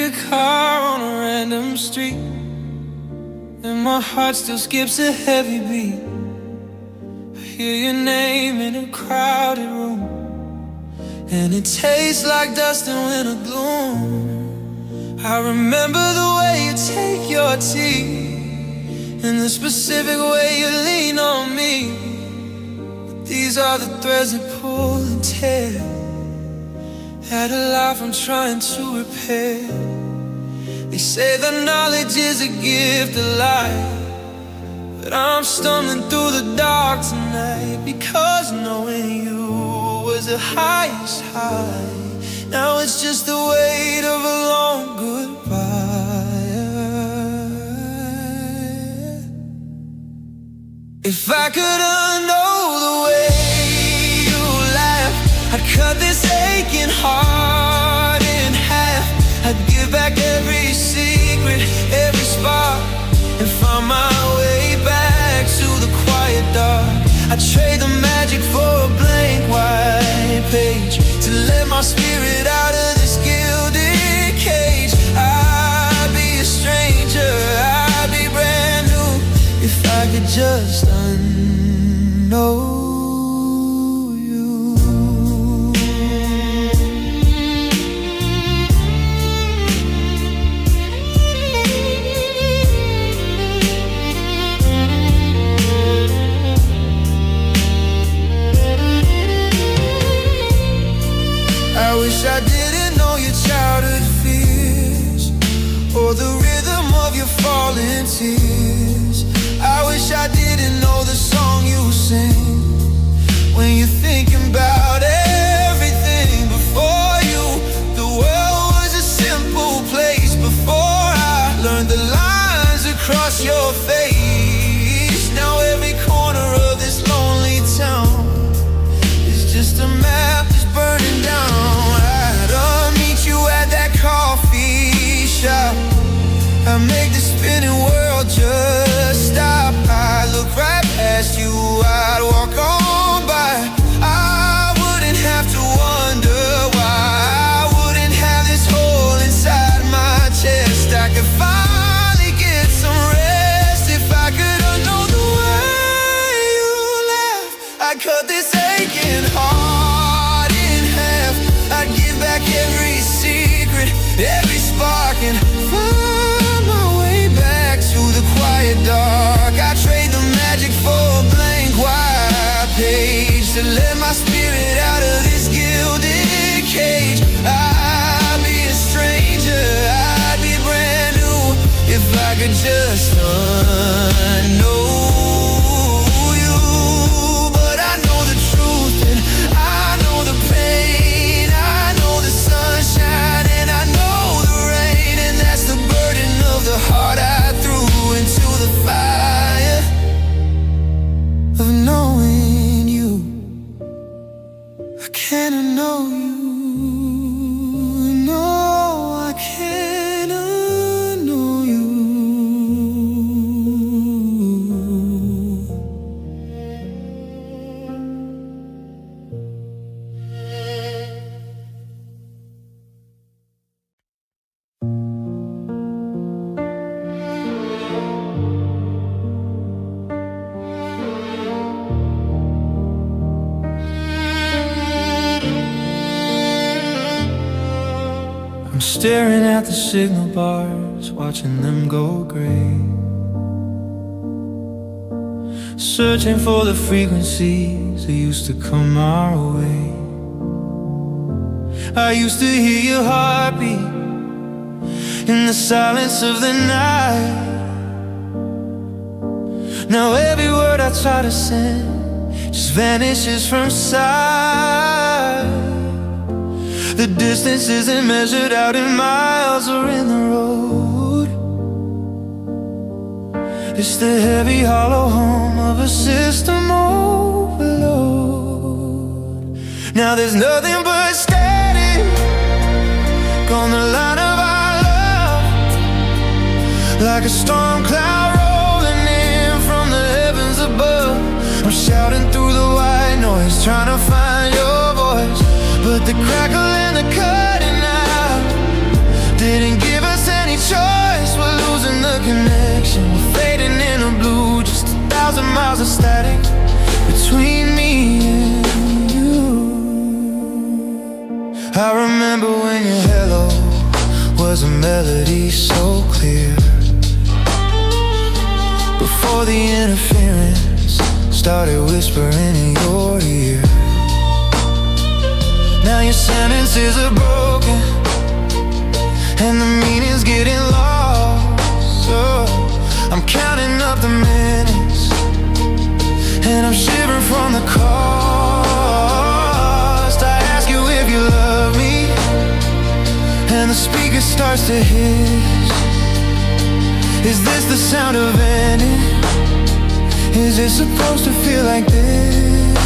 a car on a random street, and my heart still skips a heavy beat. I hear your name in a crowded room, and it tastes like dust in winter gloom. I remember the way you take your tea, and the specific way you lean on me. But these are the threads that pull and tear at a life I'm trying to repair. They say that knowledge is a gift of light, but I'm stumbling through the dark tonight, because knowing you was the highest high. Now it's just the weight of a long goodbye. If I could unknow the way you laugh, I'd cut this aching heart in half. I'd give back every secret, every spark, and find my way back to the quiet dark. I'd trade the magic for a blank white page, to let my spirit out of this gilded cage. I'd be a stranger, I'd be brand new, if I could just unknow. I wish I didn't know your childhood fears, or the rhythm of your falling tears. I wish I didn't know the song you sing when you're thinking about everything before you. The world was a simple place before I learned the lines across your face. Now every corner of this lonely town is just a map that's burning down. Coffee shop, I make the spinning world just stop. I look right past you, I'd walk on by. I wouldn't have to wonder why. I wouldn't have this hole inside my chest. I could finally get some rest if I could unknow the way you laugh. I'd cut this aching heart in half. I'd give back every secret, every spark, and find my way back to the quiet dark. I trade the magic for a blank white page, to let my spirit out of this gilded cage. I'd be a stranger, I'd be brand new, if I could just unknow you. But I know the truth, and I know the pain, I know the sunshine, and I know the rain, and that's the burden of the heart I threw into the fire of knowing you. I can't know you. No, I can't know you. I'm staring at the signal bars, watching them go gray, searching for the frequencies that used to come our way. I used to hear your heartbeat in the silence of the night. Now every word I try to send just vanishes from sight. The distance isn't measured out in miles or in the road. It's the heavy hollow home of a system overload. Now there's nothing but static on the line of our love, like a storm cloud rolling in from the heavens above. I'm shouting through the white noise, trying to find your voice, but the crackle and the cutting out didn't give 1,000 miles of static between me and you. I remember when your hello was a melody so clear, before the interference started whispering in your ear. Now your sentences are broken and the meaning's getting lost. So I'm counting up the minutes and I'm shivering from the cost. I ask you if you love me and the speaker starts to hiss. Is this the sound of ending? Is it supposed to feel like this?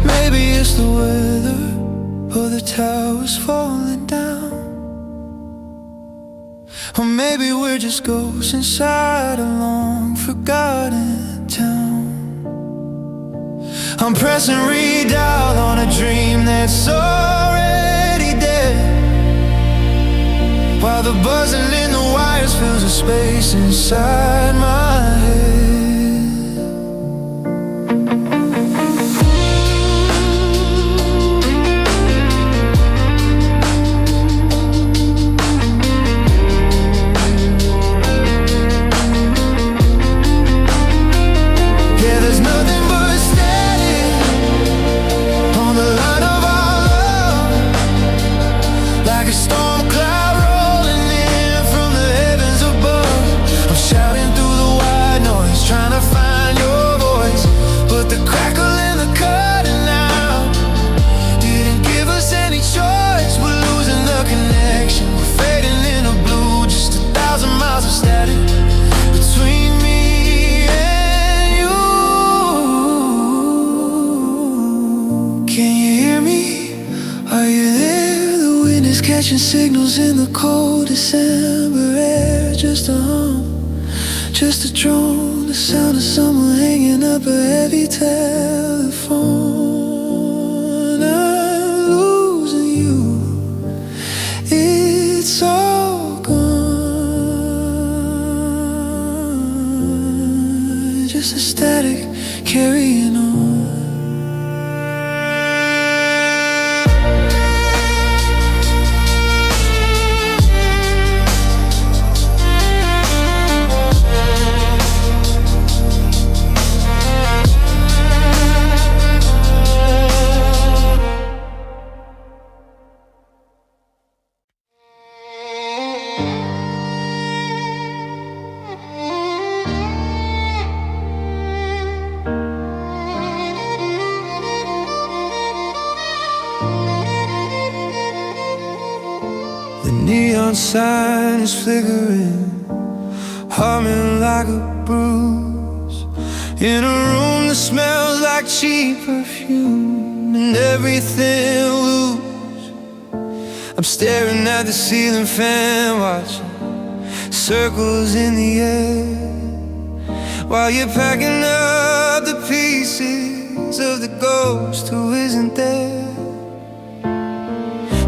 Maybe it's the weather or the towers falling down, or maybe we're just ghosts inside a long forgotten town. I'm pressing redial on a dream that's already dead, while the buzzing in the wires fills a space inside my head. Catching signals in the cold December air. Just a hum, just a drone, the sound of someone hanging up a heavy telephone. I'm losing you, it's all gone. Just a static carrying on. The neon sign is flickering, humming like a bruise, in a room that smells like cheap perfume and everything loose. I'm staring at the ceiling fan, watching circles in the air, while you're packing up the pieces of the ghost who isn't there.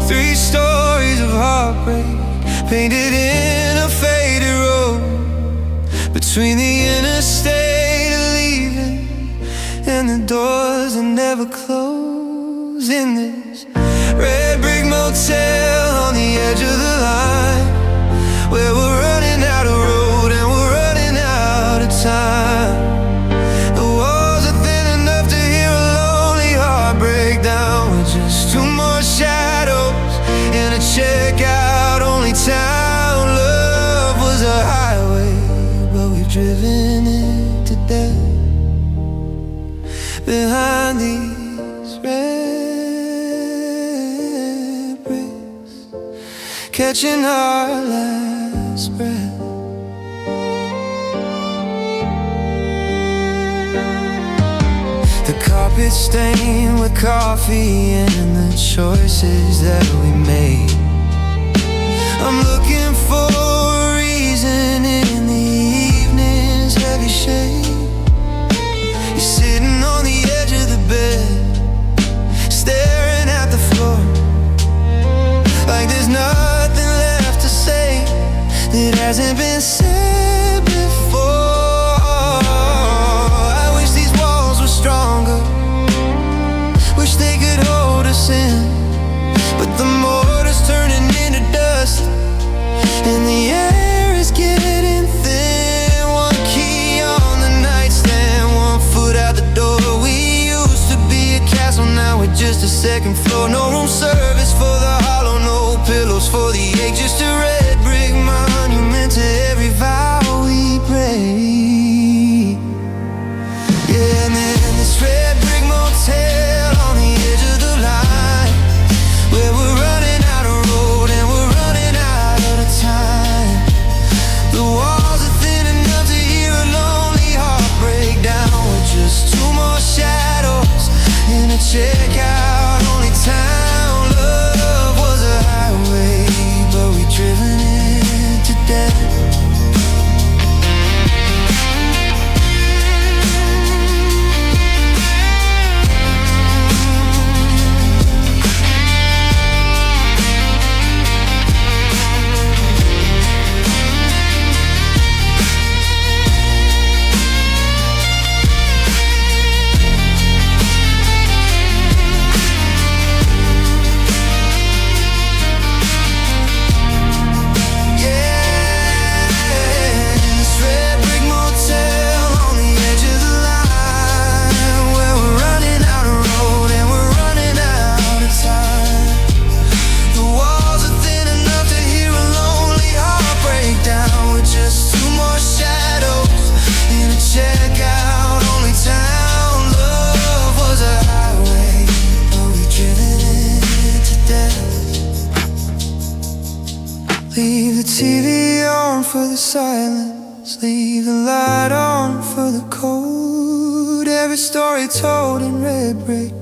3 stories of heartbreak painted in a faded road, between the interstate of leaving and the doors that never close. In this red brick motel on the edge of the line, where we're running out of road and we're running out of time. The walls are thin enough to hear a lonely heart break down, with just 2 more shadows in a checkout only town. Love was a highway, but we've driven it to death behind these red bricks, catching our last breath. The carpet stained with coffee and the choices that we made. I'm looking for a reason in the evening's heavy shade. You're sitting on the edge of the bed, staring at the floor, like there's nothing left to say that hasn't been said before. service for the hollow, no pillows for the ache. Just a red brick monument to every vow we break. Yeah, and then this red brick motel on the edge of the line, where we're running out of road and we're running out of time. The walls are thin enough to hear a lonely heart break down, with just two more shadows in a checkout only town. Love was a highway, but we driven it to death. Leave the TV on for the silence, leave the light on for the cold. Every story told in red brick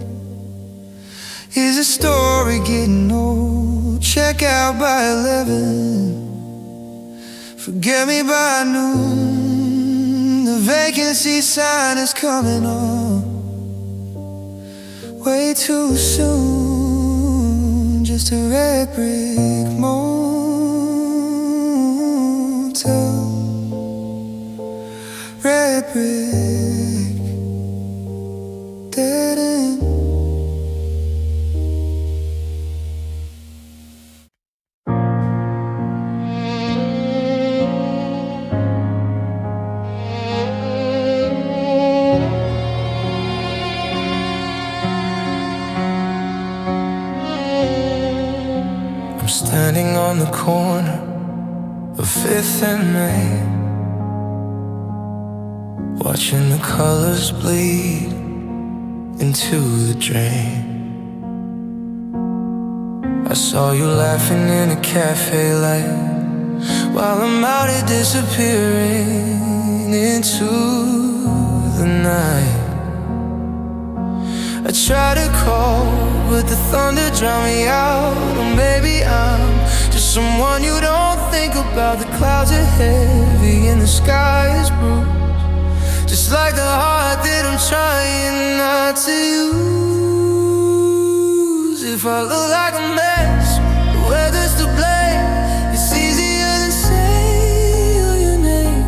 is a story getting old. Check out by 11, forget me by noon. The vacancy sign is coming on way too soon. Just a red brick motel, red brick, dead end. I'm standing on the corner of 5th and May, watching the colors bleed into the drain. I saw you laughing in a cafe light, while I'm out here disappearing into the night. I try to call, but the thunder drown me out. Or maybe I'm just someone you don't think about. The clouds are heavy and the sky is bruised, just like the heart that I'm trying not to use. If I look like a mess, the weather's to blame. It's easier than saying your name.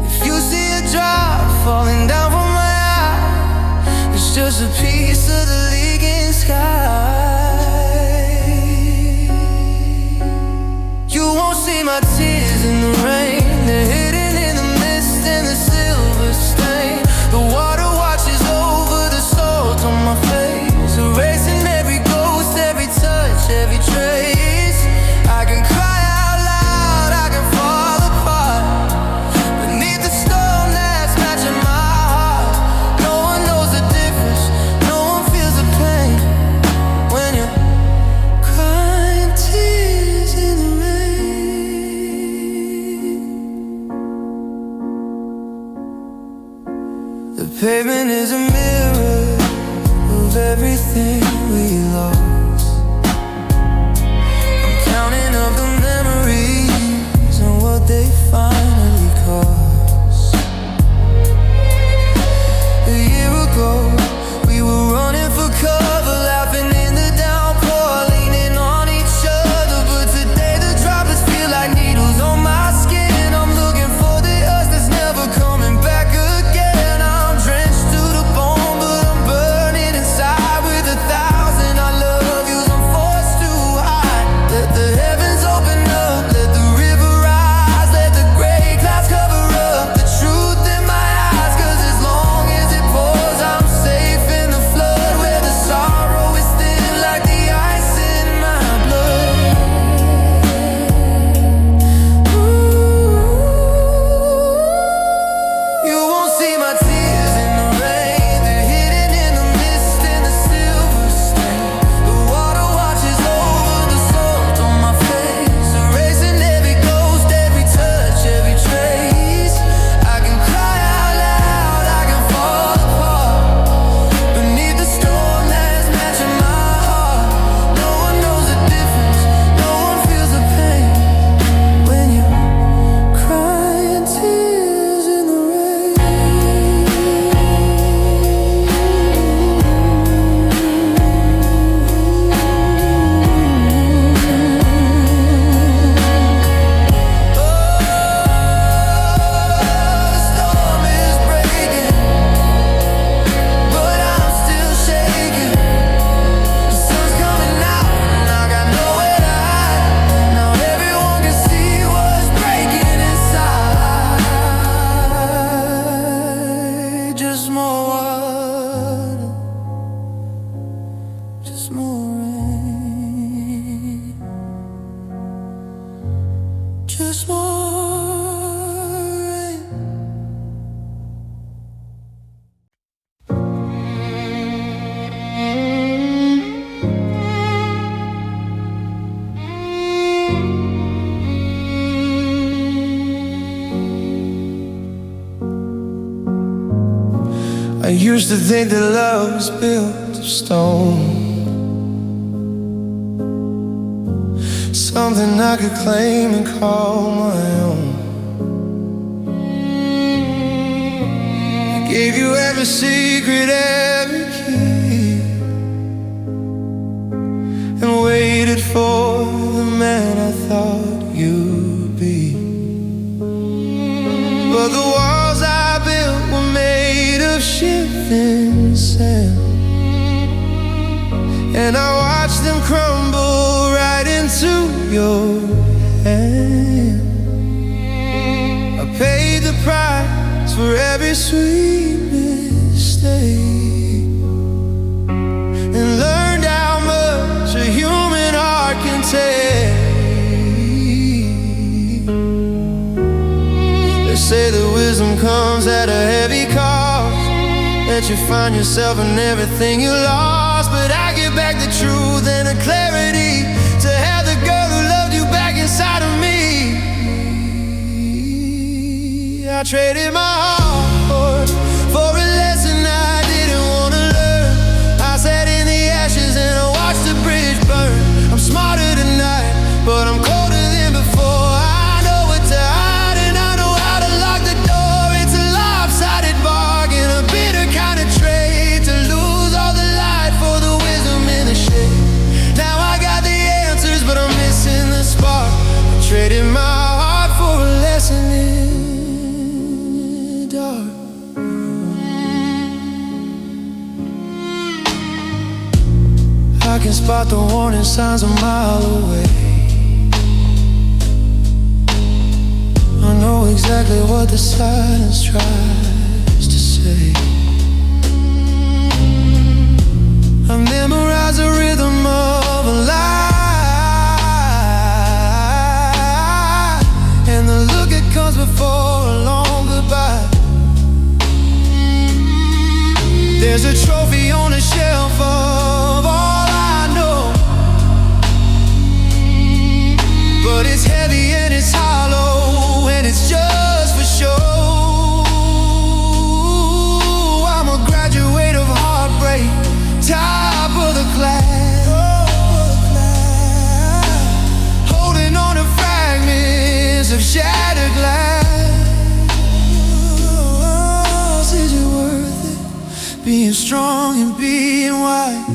If you see a drop falling down from my eye, it's just a piece of the leaking sky. You won't see my tears in the rain, they're hidden in the mist and the silver stain. The water washes over the salt on my face, erasing every ghost, every touch, every trace. I can cry out loud, I can fall apart beneath the storm that's matching my heart. No one knows the difference, no one feels the pain when you're crying tears in the rain. The pavement is a mirror of everything we lost. I'm counting up the memories and what they finally cost. A year ago, we were running for cover, laughing in the downpour, leaning on each other. But today the droplets feel like needles on my skin. I'm looking for the us that's never coming back again. I'm drenched to the bone, but I'm burning inside with 1,000 I love. used to think that love was built of stone, something I could claim and call my own. I gave you every secret, every key, and waited for the man I thought you'd be. But the walls I built were made of shifting sand, and I watched them crumble right into your hand. I paid the price for every sweet mistake, and learned how much a human heart can take. They say that wisdom comes at a heavy cost, that you find yourself in everything you lost. But I give back the truth and the clarity to have the girl who loved you back inside of me. I traded my heart for a lesson I didn't want to learn. I sat in the ashes and I watched the bridge burn. I'm smarter tonight, but I'm colder than before. I know what to hide and I know how to lock the door. It's a lopsided bargain, a bitter kind of trade, to lose all the light for the wisdom in the shade. Now I got the answers, but I'm missing the spark. I traded my heart for a lesson in the dark. I can spot the warning signs a mile away. I know exactly what the silence tries to say. I memorize the rhythm of a lie, and the look that comes before a long goodbye. There's a trophy on the shelf of all I know, but it's heavy and it's hollow and it's just for show. I'm a graduate of heartbreak, top of the class, holding on to fragments of shattered glass. Is it worth it, being strong and being wise,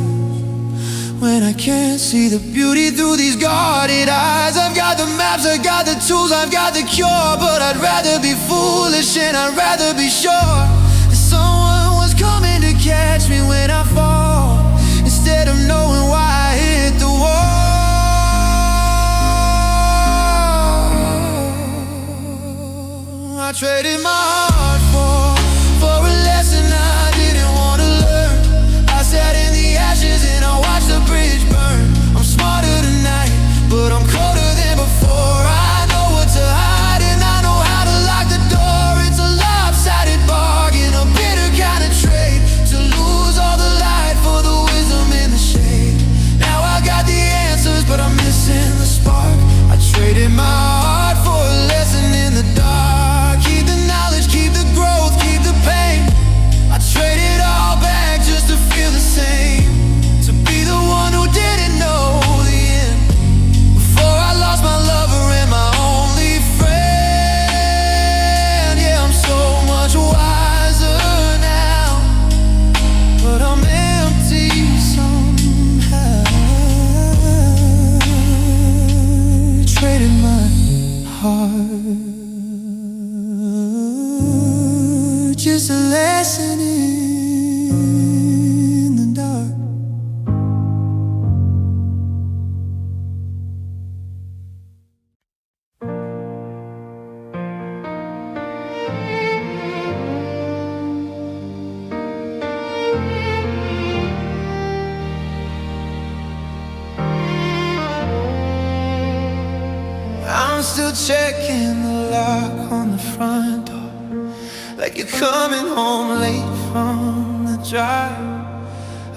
when I can't see the beauty through these guarded eyes? I've got the maps, I've got the tools, I've got the cure, but I'd rather be foolish and I'd rather be sure that someone was coming to catch me when I fall, instead of knowing why I hit the wall. I traded my heart for a lesson I didn't want to learn. I sat in the ashes and I watched the bridge burn. I'm smarter tonight, but I'm colder than before. I know what to hide and I know how to lock the door. It's a lopsided bargain, a bitter kind of trade, to lose all the light for the wisdom in the shade. Now I got the answers, but I'm missing the spark. I traded my heart for a lesson in the dark. Keep the knowledge, keep the growth, keep the pain. I trade it all back just to feel the same, to be the one who didn't know the end, before I lost my lover and my only friend. Yeah, I'm so much wiser now, but I'm empty somehow. Traded my heart, just a lesson in the dark. I'm still checking the lock on the front door, like you're coming home late from the drive.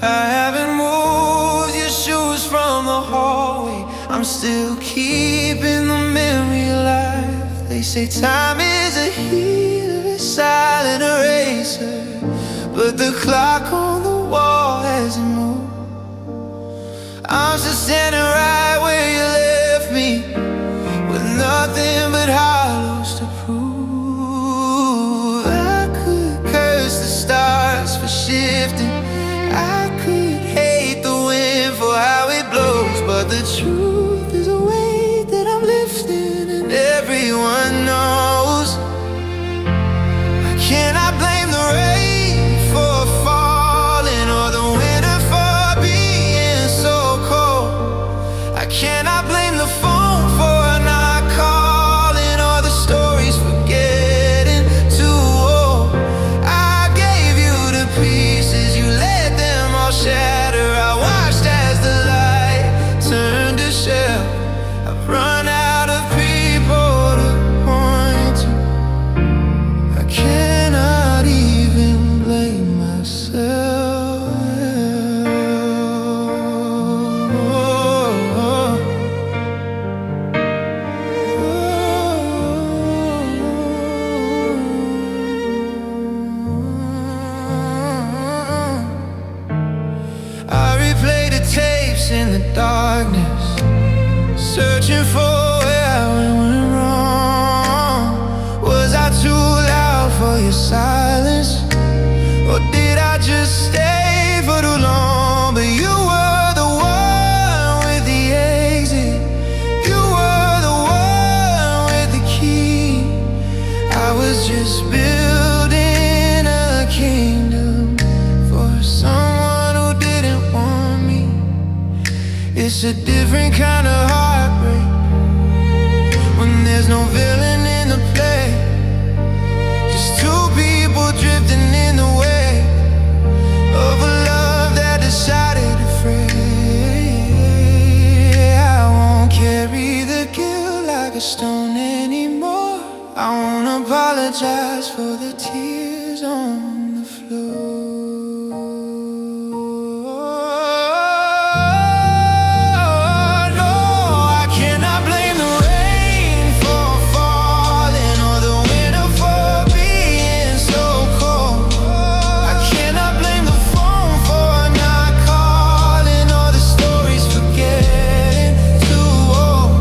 I haven't moved your shoes from the hallway. I'm still keeping the memory alive. They say time is a healer, a silent eraser, but the clock on the wall hasn't moved. I'm still standing right where you left me, with nothing but hollows to prove. I could curse the stars for shifting, I could hate the wind for how it blows, but the truth is a weight that I'm lifting, and everyone knows. I cannot blame the rain for falling, or the winter for being so cold. I cannot blame the phone for not calling, or the stories for getting too old. I gave you the pieces, you let them all shatter. I watched as the light turned to shell. I've run out of people to point to. I cannot even blame myself. I replay the tapes in the darkness, searching for where I went wrong. Was I too loud for your silence, or did I just stay for too long? But you were the one with the exit, you were the one with the key. I was just building a kingdom for someone who didn't want me. It's a different kind of heartbreak when there's no villain in the play, just two people drifting in the wake of a love that decided to fray. I won't carry the guilt like a stone anymore. I won't apologize for the tears on the floor. No, I cannot blame the rain for falling, or the winter for being so cold. I cannot blame the phone for not calling, or the stories for getting too old.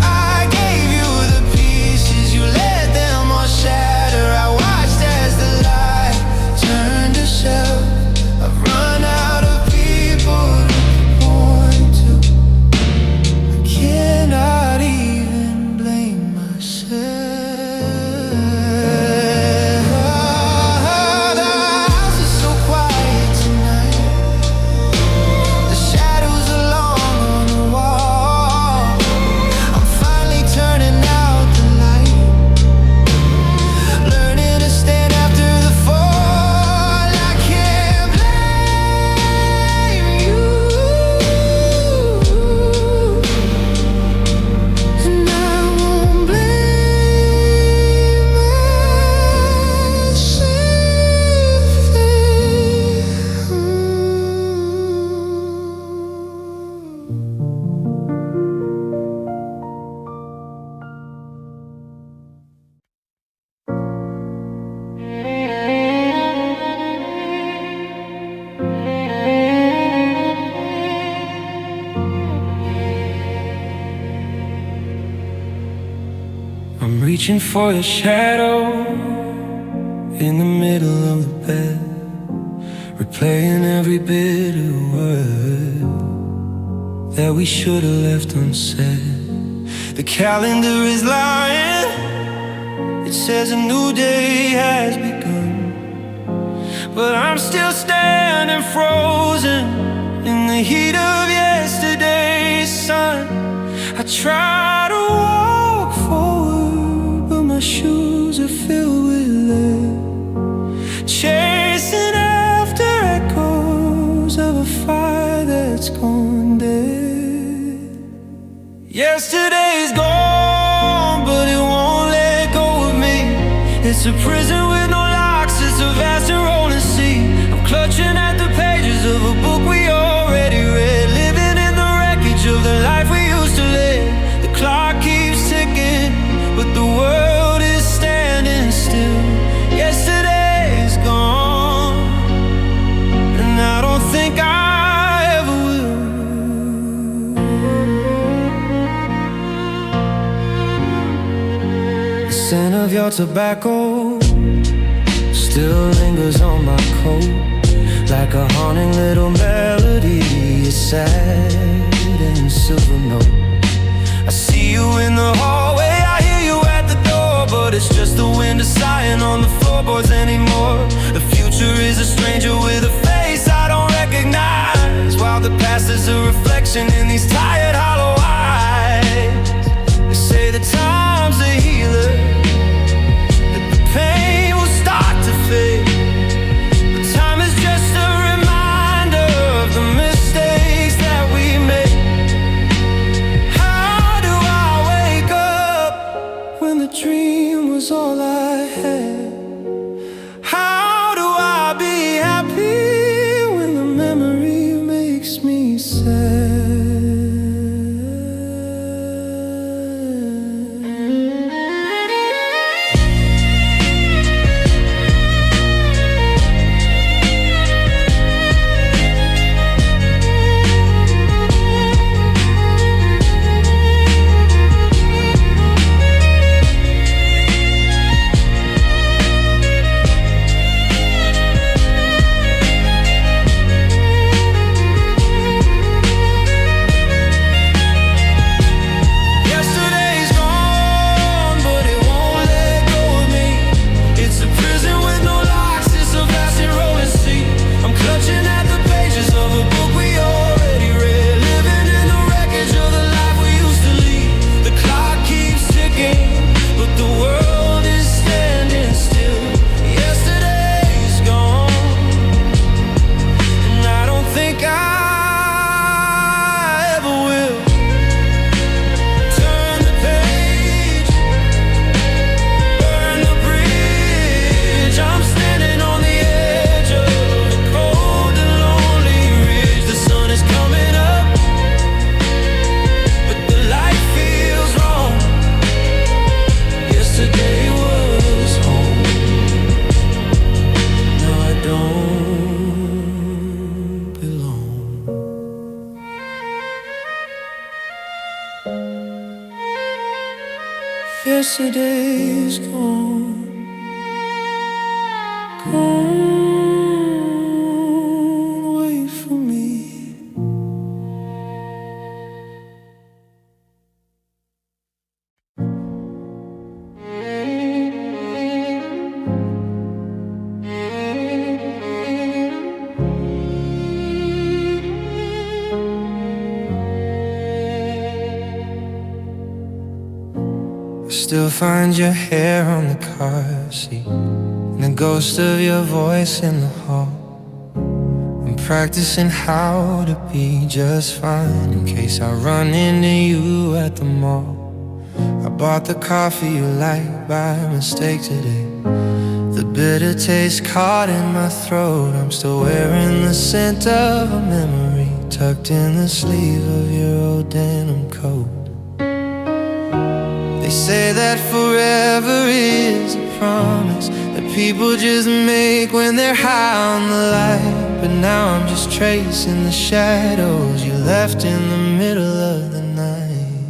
I gave you the pieces, you let them all shatter. I watched as the light turned to shell. I've run out of people to point to. I cannot even blame myself. The house is so quiet tonight, the shadows are long on the wall. I'm finally turning out the light, learning to stand after the fall. I can't blame you, and I won't blame myself. I'm reaching for your shadow in the middle of the bed, replaying every bitter word that we should have left unsaid. The calendar is lying, it says a new day has begun, but I'm still standing frozen in the heat of yesterday's sun. I try to walk forward, but my shoes are filled with lead, chasing after echoes of a fire that's gone dead. Yesterday's gone, but it won't let go of me. It's a prison with no locks, it's a vast and rolling sea. I'm clutching at the pages of a book we already read, living in the wreckage of the life we used to live. The clock keeps ticking, but the world is standing still. Yesterday's gone. scent of your tobacco still lingers on my coat, like a haunting little melody. It's sad and silver note. I see you in the hallway, I hear you at the door, but it's just the wind sighing on the floorboards anymore. The future is a stranger with a face I don't recognize, while the past is a reflection in these tired hollow eyes. They say the time's a healer, that the pain will start to fade, but time is just a reminder of the mistakes that we made. How do I wake up when the dream was all I had? How do I be happy when the memory makes me sad? Yesterday's gone, gone, wait for me. Still find your hair on the car seat and the ghost of your voice in the hall. I'm practicing how to be just fine in case I run into you at the mall. I bought the coffee you like by mistake today. The bitter taste caught in my throat. I'm still wearing the scent of a memory tucked in the sleeve of your old denim coat. They say that forever is a promise that people just make when they're high on the light. But now I'm just tracing the shadows you left in the middle of the night.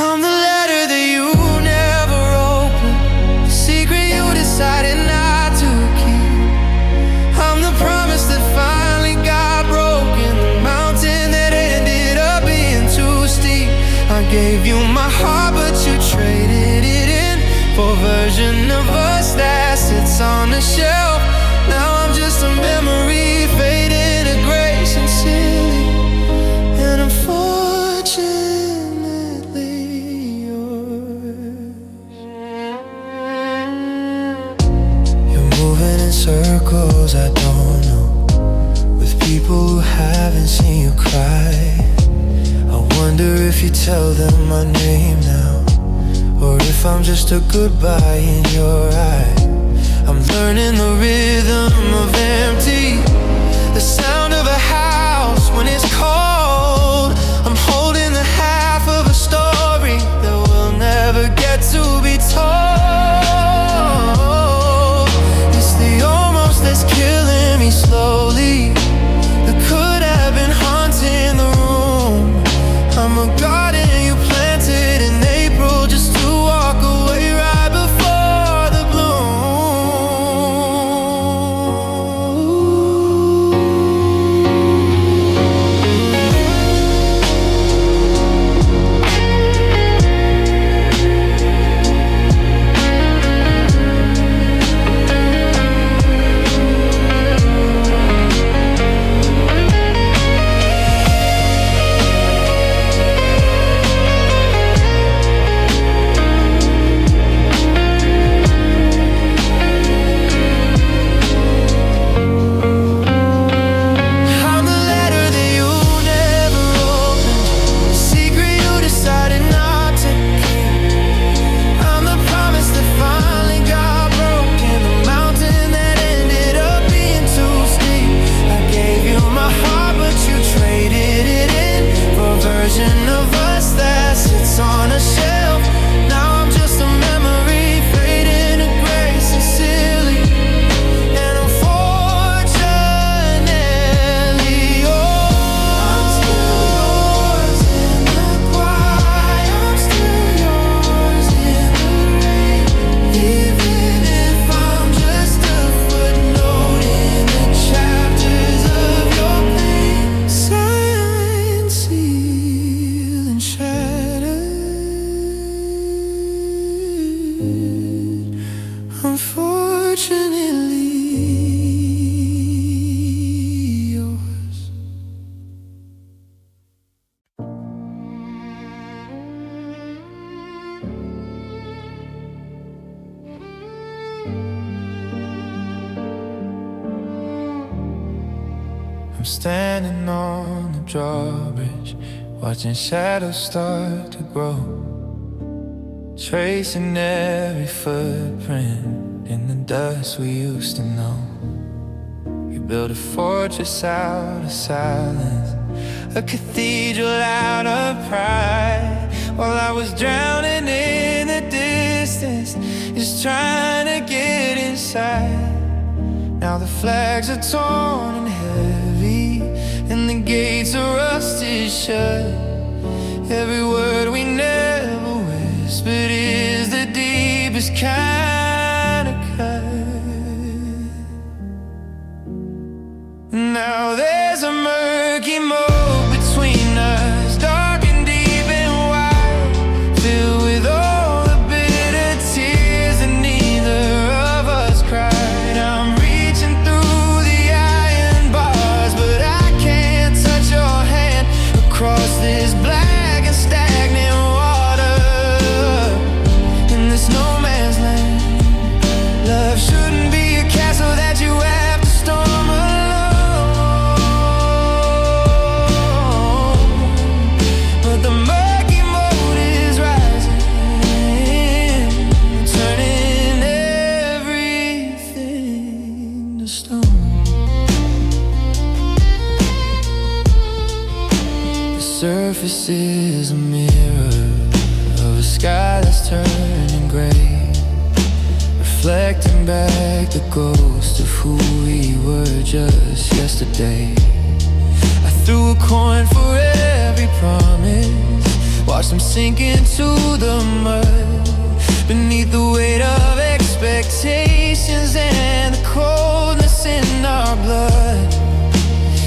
I'm the letter that you never opened, the secret you decided not to keep. I'm the promise that finally got broken, the mountain that ended up being too steep. I gave you my heart, but you traded it in for a version of us that sits on the shelf. Now I'm just a memory fading to gray and silly, and unfortunately yours. You're moving in circles, I don't know, with people who haven't seen you cry. I wonder if you tell them my name now, or if I'm just a goodbye in your eye. I'm learning the rhythm of empty, the sound of a house when it's cold. I'm holding the half of a story that will never get to be told. It's the almost that's killing me slowly, that could have been haunting the room. I'm a garden you planted in April just to walk away standing on the drawbridge, watching shadows start to grow, tracing every footprint in the dust we used to know. We built a fortress out of silence, a cathedral out of pride, while I was drowning in the distance, just trying to get inside. Now the flags are torn and heavy, and the gates are rusted shut. Every word we never whispered is the deepest kind of cut. Now there's a murky moat between us, dark and deep and wild, filled with all the bitter tears that neither of us cried. I'm reaching through the iron bars, but I can't touch your hand across this black and stagnant water in this no man's land. Love shouldn't be a castle that you have to storm alone, but the murky moat is rising, turning everything to stone. The surface is a mirror of a sky that's turning gray, reflecting back the ghost of who we were just yesterday. I threw a coin for every promise, watched them sink into the mud, beneath the weight of expectations and the coldness in our blood.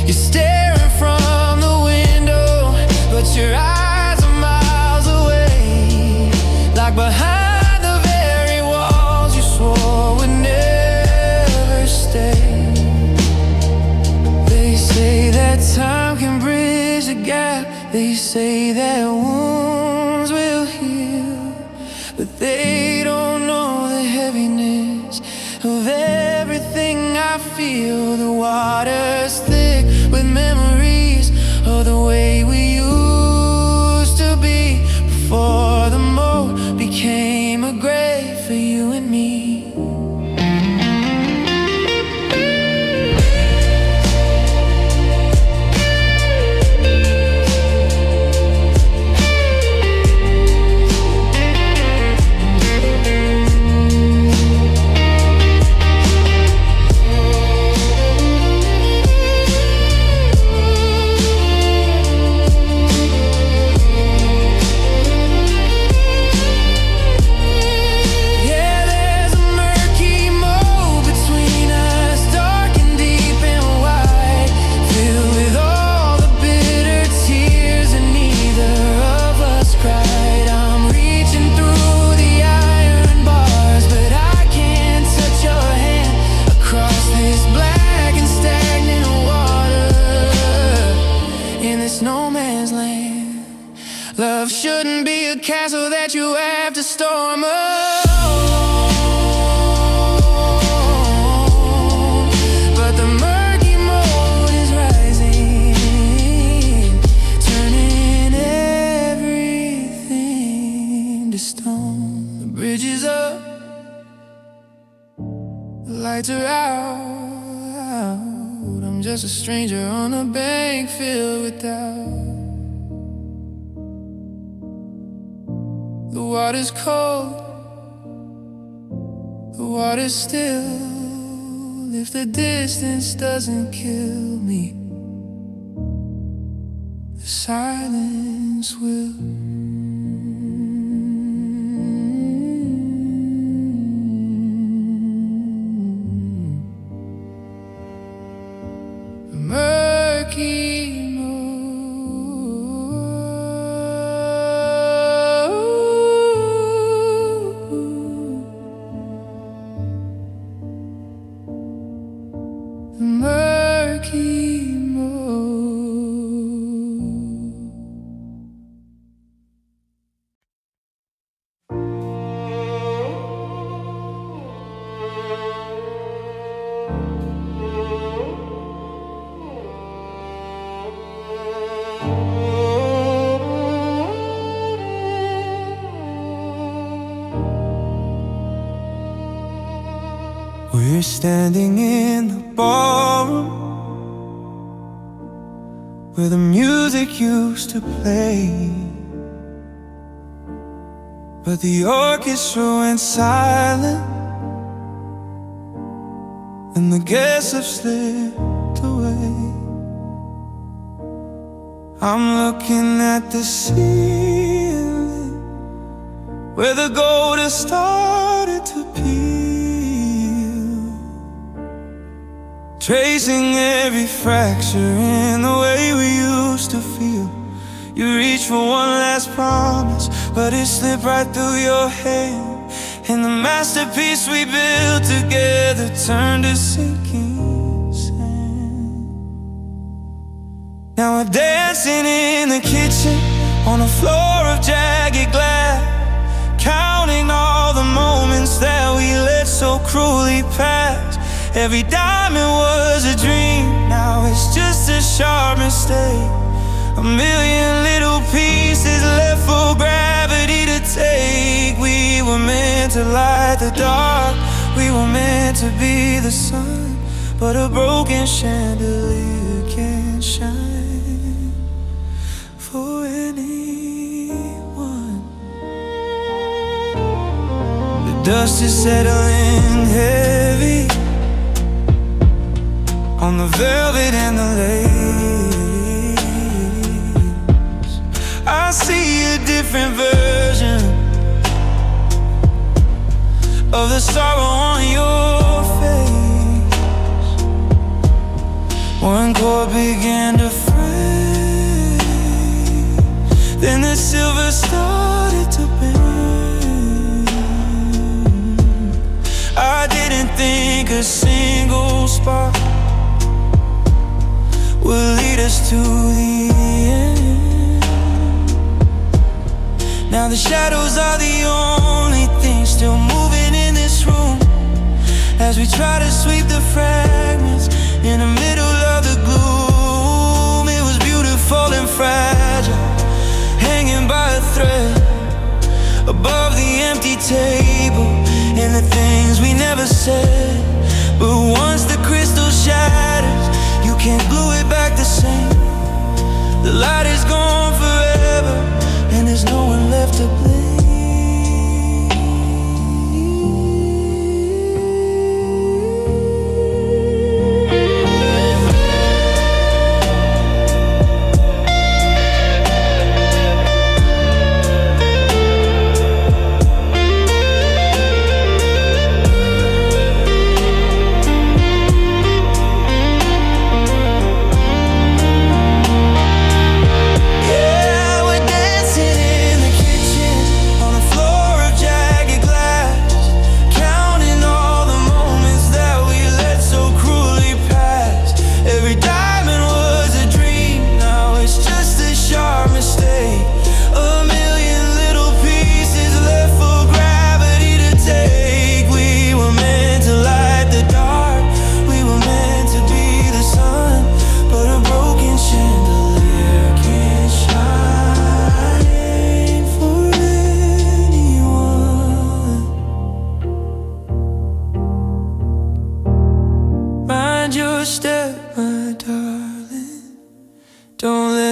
You're staring from the window, but your eyes are miles away, like behind the very walls you swore would never stay. They say that time can bridge the gap, they say that wounds will heal, but they don't know the heaviness of everything I feel. The water's thick with memories of the way we used to be before the moat became a grave for you and me. Love shouldn't be a castle that you have to storm alone, but the murky moat is rising, turning everything to stone. The bridge is up, the lights are out. I'm just a stranger on a bank filled with doubt. The water's cold, the water's still. If the distance doesn't kill me, the silence will. Murky you're standing in the ballroom where the music used to play, but the orchestra went silent and the guests have slipped away. I'm looking at the ceiling where the gold has started to peel, tracing every fracture in the way we used to feel. You reached for one last promise, but it slipped right through your hand, and the masterpiece we built together turned to sinking sand. Now we're dancing in the kitchen on a floor of jagged glass, counting all the moments that we let so cruelly pass. Every diamond was a dream, now it's just a sharp mistake. A million little pieces left for gravity to take. We were meant to light the dark, we were meant to be the sun, but a broken chandelier can't shine for anyone. The dust is settling heavy on the velvet and the lace. I see a different version of the sorrow on your face. One chord began to fray, then the silver started to burn. I didn't think a single spark will lead us to the end. Now the shadows are the only thing still moving in this room, as we try to sweep the fragments in the middle of the gloom. It was beautiful and fragile, hanging by a thread above the empty table, and the things we never said. But once the crystal shatters, you can't glue it back the same. The light is gone forever, and there's no one left to blame.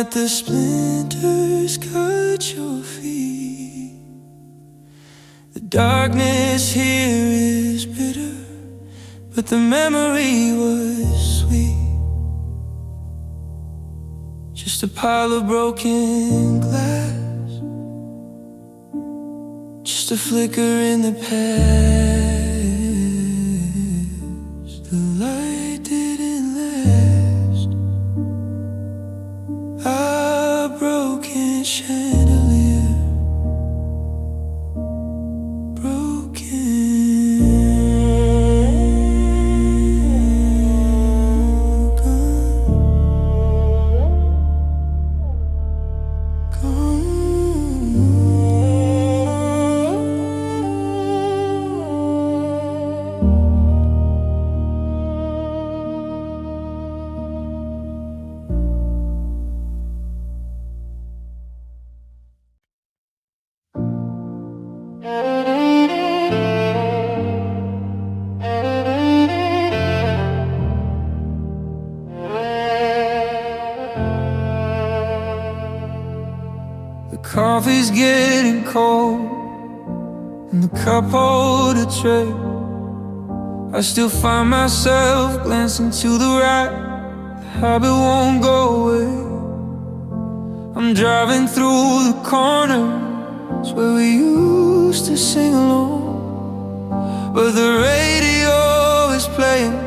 The splinters cut your feet. The darkness here is bitter, but the memory was sweet. Just a pile of broken glass, just a flicker in the past. The light didn't last. A broken chandelier, gone. coffee's getting cold and the cup holder tray, I still find myself glancing to the right. The habit won't go away. I'm driving through the corners where we used to sing along, but the radio is playing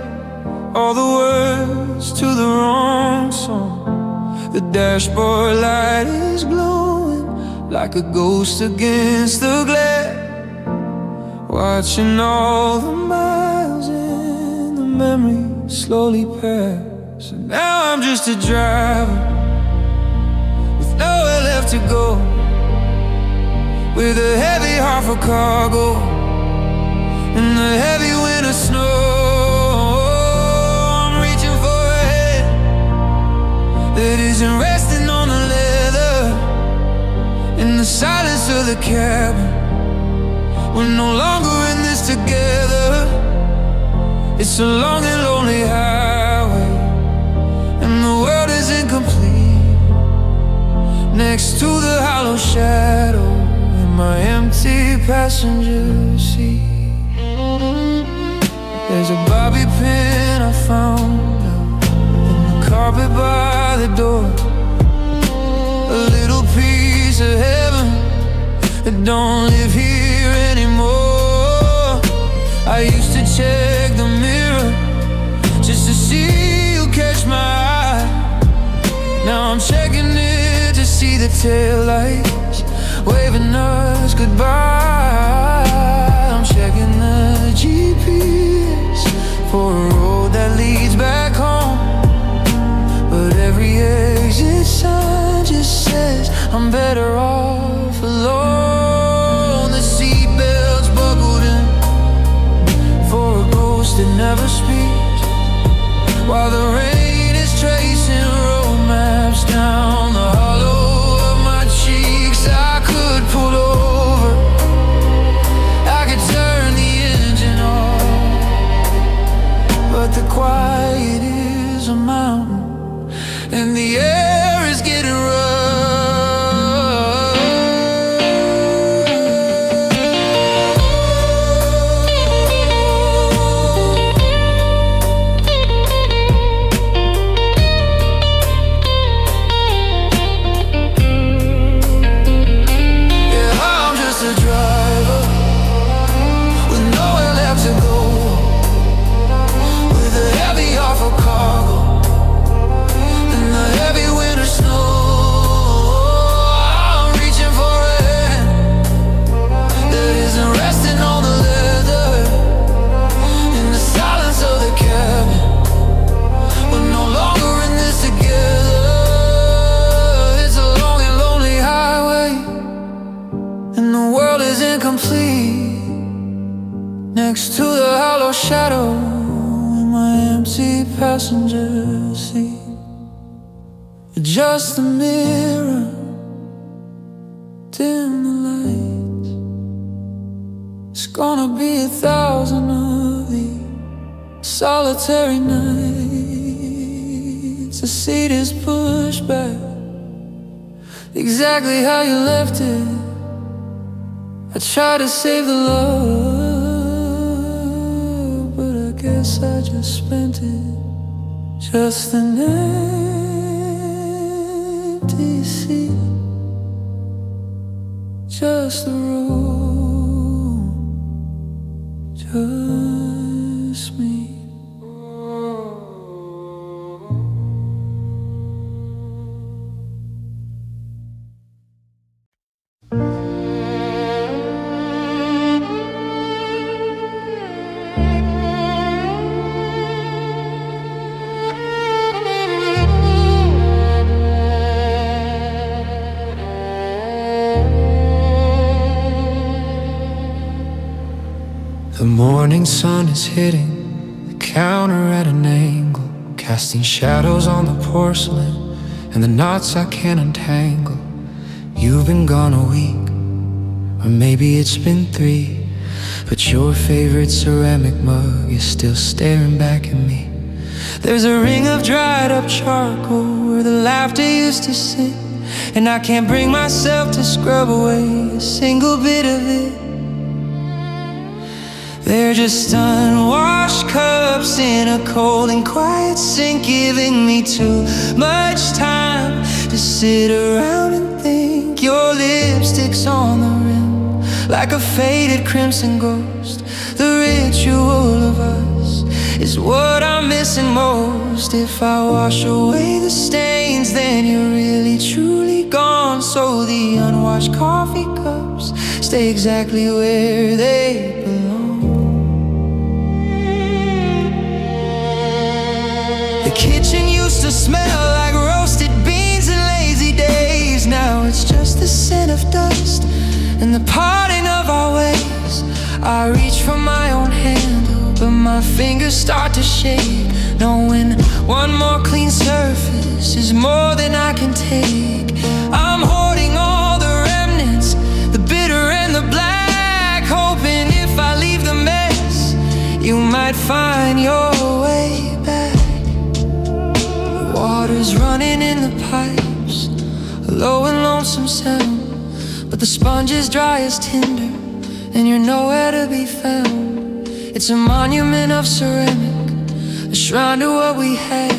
all the words to the wrong song. The dashboard light is glowing like a ghost against the glare, watching all the miles in the memory slowly pass. And now I'm just a driver with nowhere left to go, with a heavy heart for cargo and the heavy winter snow. I'm reaching for a hand that isn't resting on the leather. In the silence of the cabin, we're no longer in this together. It's a long and lonely highway, and the world is incomplete next to the hollow shadow in my empty passenger seat. There's a bobby pin I found in the carpet by the door, a little piece of heaven that don't live here anymore. I used to check the mirror just to see you catch my eye. Now I'm checking it to see the taillights waving us goodbye. I'm checking the GPS for a road that leads back home, but every exit sign just says I'm better off alone. The seatbelt's buckled in for a ghost that never speaks, while the rain is tracing road maps down the hollow of my cheeks. I could pull over, I could turn the engine off, but the quiet is a mountain and the air is getting rough. Next to the hollow shadow in my empty passenger seat, adjust the mirror, dim the lights. It's gonna be 1,000 of these solitary nights. The seat is pushed back exactly how you left it. I try to save the love, but I guess I just spent it. Just an empty seat, just the road, just me. The morning sun is hitting the counter at an angle, casting shadows on the porcelain and the knots I can't untangle. You've been gone a week, or maybe it's been 3, but your favorite ceramic mug is still staring back at me. There's a ring of dried up charcoal where the laughter used to sit, and I can't bring myself to scrub away a single bit of it. They're just unwashed cups in a cold and quiet sink, giving me too much time to sit around and think. Your lipstick's on the rim like a faded crimson ghost. The ritual of us is what I'm missing most. If I wash away the stains, then you're really truly gone. So the unwashed coffee cups stay exactly where they belong. The kitchen used to smell like roasted beans and lazy days. Now it's just the scent of dust and the parting of our ways. I reach for my own handle, but my fingers start to shake, knowing one more clean surface is more than I can take. I'm hoarding all the remnants, the bitter and the black, hoping if I leave the mess, you might find your way back. The water's running in the pipes, a low and lonesome sound, but the sponge is dry as tinder, and you're nowhere to be found. It's a monument of ceramic, a shrine to what we had.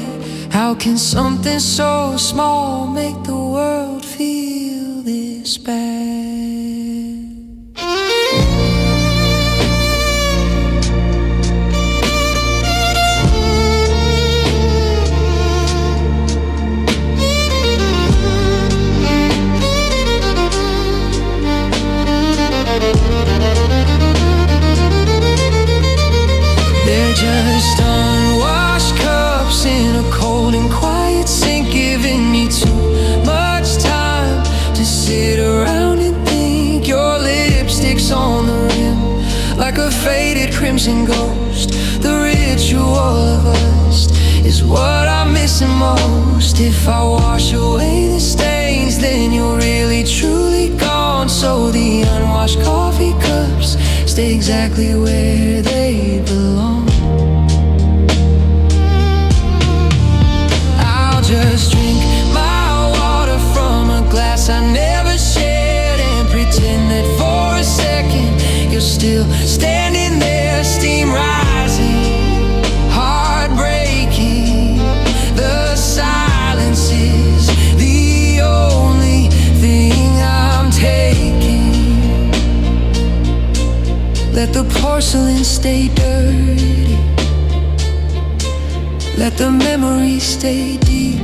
How can something so small make the world feel this bad? They're just unwashed cups in a cold and quiet sink, giving me too much time to sit around and think. Your lipstick's on the rim like a faded crimson ghost. The ritual of us is what I'm missing most. If I wash away the stains, then you're really truly gone. So the unwashed coffee cups stay exactly where they belong. I'll just drink my water from a glass I never shared, and pretend that for a second you're still standing there, steam rising, heart breaking. The silence is the only thing I'm taking. Let the porcelain stay dirty, let the memories stay deep.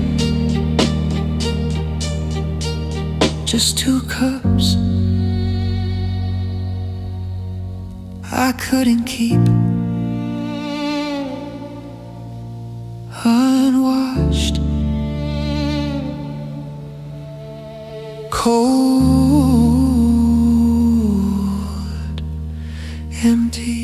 Just 2 cups I couldn't keep, unwashed, cold, empty.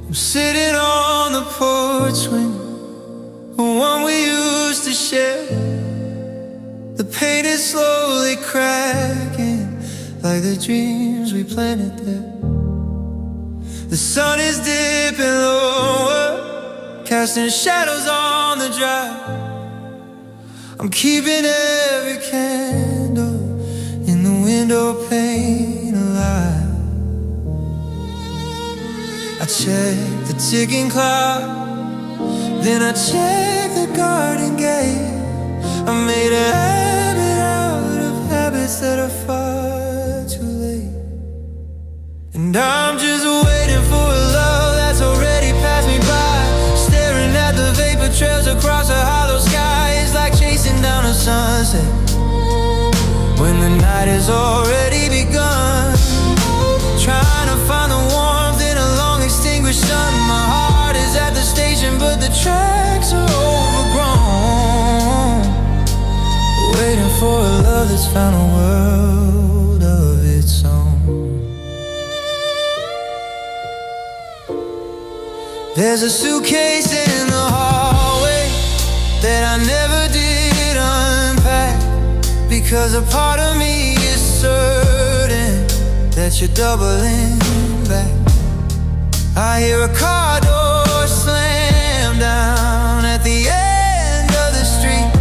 I'm sitting on the porch swing, the one we used to share. The paint is slowly cracking like the dreams we planted there. The sun is dipping lower, casting shadows on the drive. I'm keeping every candle in the window pane alive. I check the ticking clock, then I check the garden gate. I made a habit out of habits that are far too late. And I'm just waiting for a love that's already passed me by, staring at the vapor trails across a hollow sky. It's like chasing down a sunset when the night has already begun. Trying to find the warmth in a long extinguished sun. My heart is at the station, but the tracks are overgrown. Waiting for a love that's found a world of its own. There's a suitcase in the hallway that I never did unpack, because a part of me is certain that you're doubling back. I hear a car door slam down at the end of the street,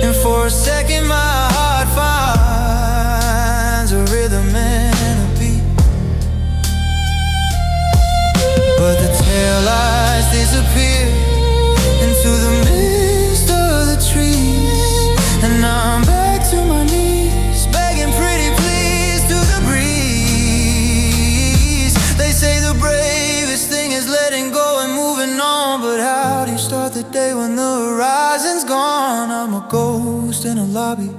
and for a second my heart finds a rhythm and a beat. But the taillights disappear into the mist of the trees, and I'm back to my knees, begging pretty please to the breeze. They say the bravest thing is letting go and moving on, but how do you start the day when the horizon's gone? I'm a ghost in a lobby,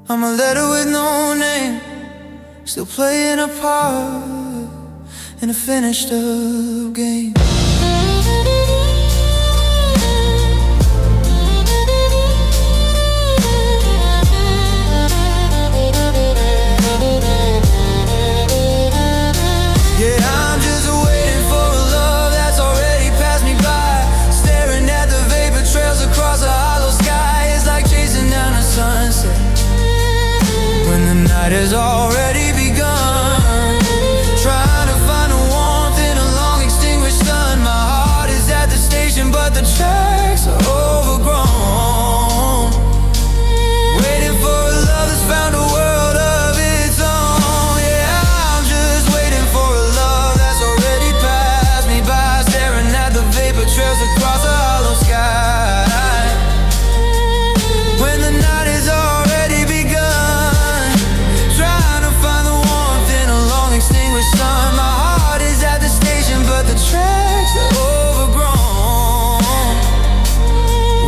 I'm a letter with no name, still playing a part in a finished up game. Yeah, I'm just waiting for a love that's already passed me by, staring at the vapor trails across a hollow sky. It's like chasing down a sunset when the night has already begun, trying to find a warmth in a long extinguished sun. My heart is at the station, but the tracks are overgrown, waiting for a love that's found a world of its own. Yeah, I'm just waiting for a love that's already passed me by, staring at the vapor trails across a hollow sky, when the night has already begun, trying to find the warmth in a long extinguished sun. My heart is at the station, but the tracks are overgrown,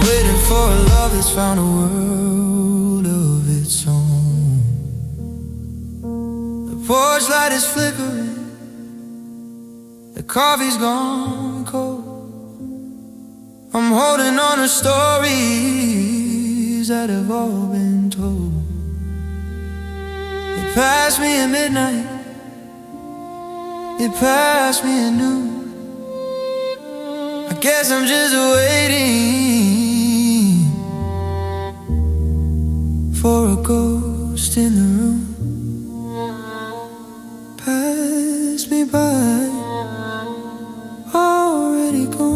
waiting for a love that's found a world of its own. The porch light is flickering, the coffee's gone cold, I'm holding on to stories that have all been told. It passed me at midnight, it passed me at noon. I guess I'm just waiting for a ghost in the room. Pass me by, already gone,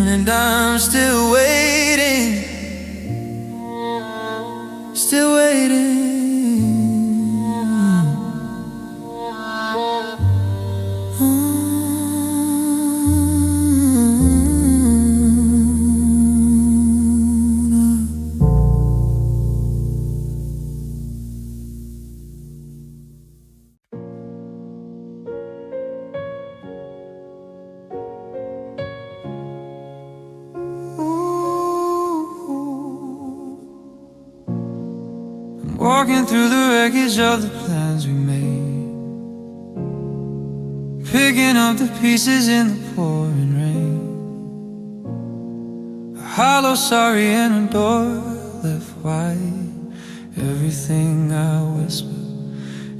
and I'm still waiting, still waiting. Walking through the wreckage of the plans we made, picking up the pieces in the pouring rain. A hollow sorry and a door left wide. Everything I whisper,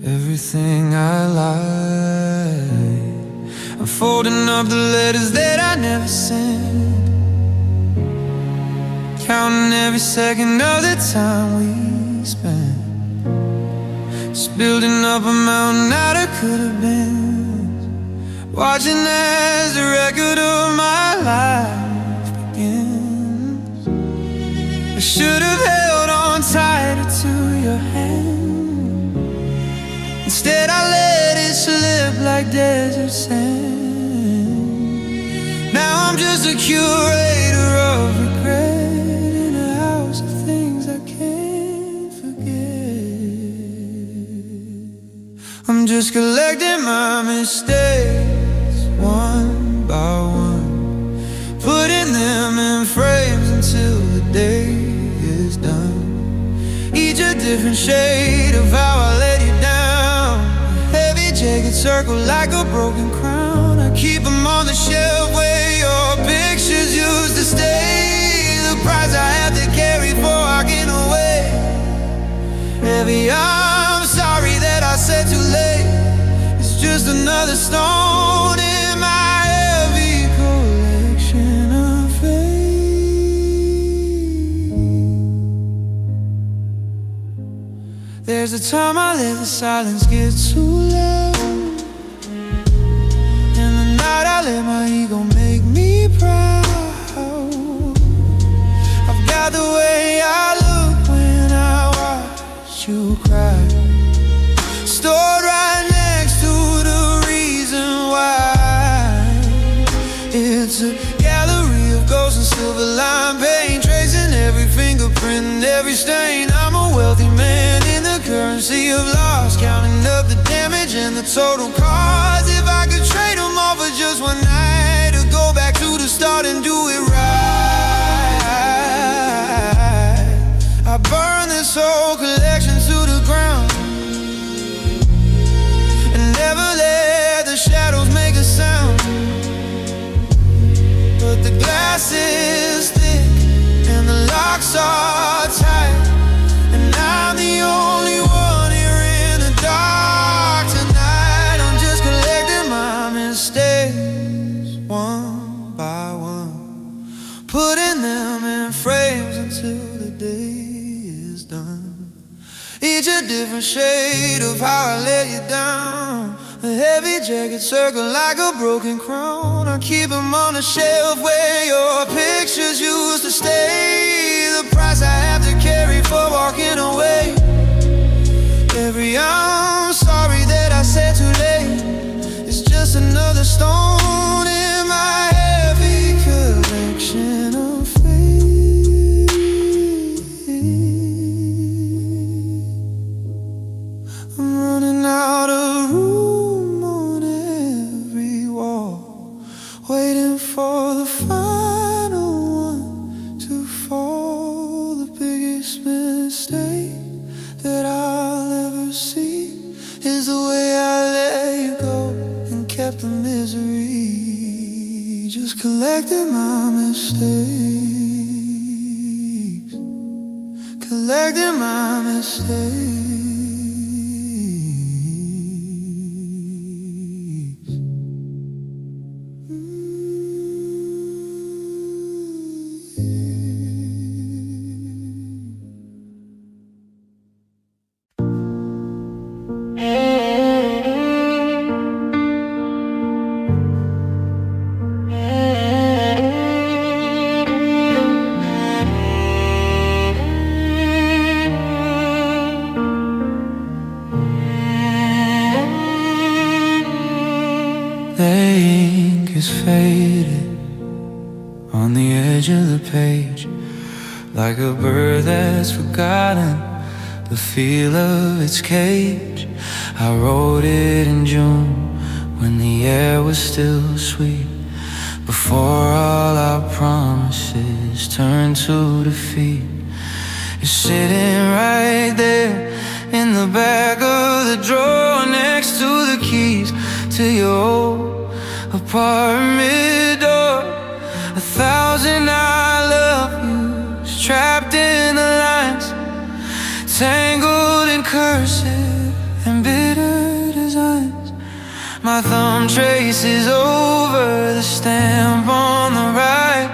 everything I lie. I'm folding up the letters that I never sent, counting every second of the time we spent, just building up a mountain that I could have been, watching as the record of my life begins. I should have held on tighter to your hand, instead I let it slip like desert sand. Now I'm just a curator of regret in a house of things I can't forget. I'm just collecting my mistakes one by one, putting them in frames until the day is done. Each a different shade of how I let you down. A heavy jagged circle like a broken crown. I keep them on the shelf where your pictures used to stay. The price I have to carry for walking away. Heavy, I'm sorry that I said too late. stone in my heavy collection of fate. There's a time I let the silence get too loud. In the night I let my ego make me proud. I've got the way I look when I watch you cry, stored right next to the reason why. It's a gallery of ghosts and silver line paint, tracing every fingerprint and every stain. I'm a wealthy man in the currency of loss, counting up the damage and the total cost. If I could trade them all for just one night, or go back to the start and do it right, I burn this whole collection to the ground and never let the shadows make a sound. But the glass is thick and the locks are tight, and I'm the only one here in the dark tonight. I'm just collecting my mistakes one by one, putting them in frames until the day is done. Each a different shade of how I let you down. A heavy jacket circled like a broken crown. I keep them on the shelf where your pictures used to stay. The price I have to carry for walking away. Every I'm sorry that I said too late, it's just another stone in my heavy collection of fate. I'm running out of room on every wall, waiting for the final one to fall. The biggest mistake that I'll ever see is the way I let you go and kept the misery. Just collecting my mistakes, collecting my mistakes. On the edge of the page, like a bird that's forgotten the feel of its cage. I wrote it in June when the air was still sweet, before all our promises turned to defeat. It's sitting right there in the back of the drawer, next to the keys to your old apartment door. 1,000 I love yous trapped in the lines, tangled in cursive and bitter designs. My thumb traces over the stamp on the right.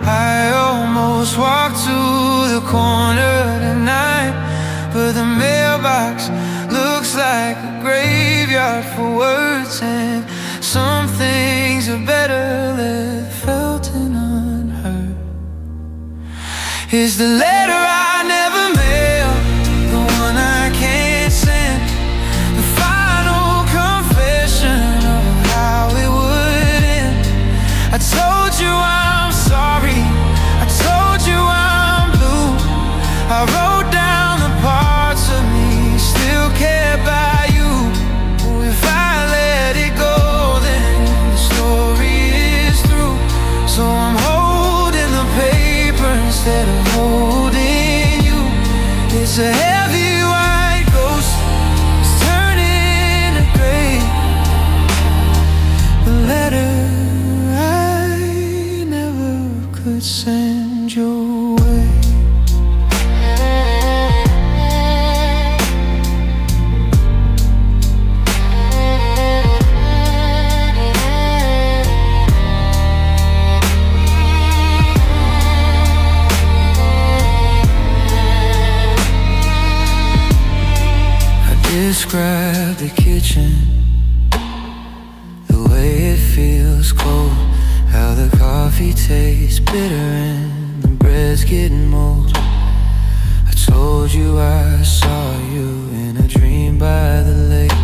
I almost walked to the corner tonight, but the mailbox looks like a graveyard for words, and some things are better left felt and unheard. Is the letter I never mailed, the one I can't send, the final confession of how it would end? I told you I'm sorry, I told you I'm blue. I wrote down the parts of me still cared by you. If I let it go, then the story is through. So I'm holding the paper instead of holding you. It's a heavy white ghost, it's turning to gray. The letter I never could send your way. describe the kitchen, the way it feels cold, how the coffee tastes bitter and the bread's getting mold. I told you I saw you in a dream by the lake,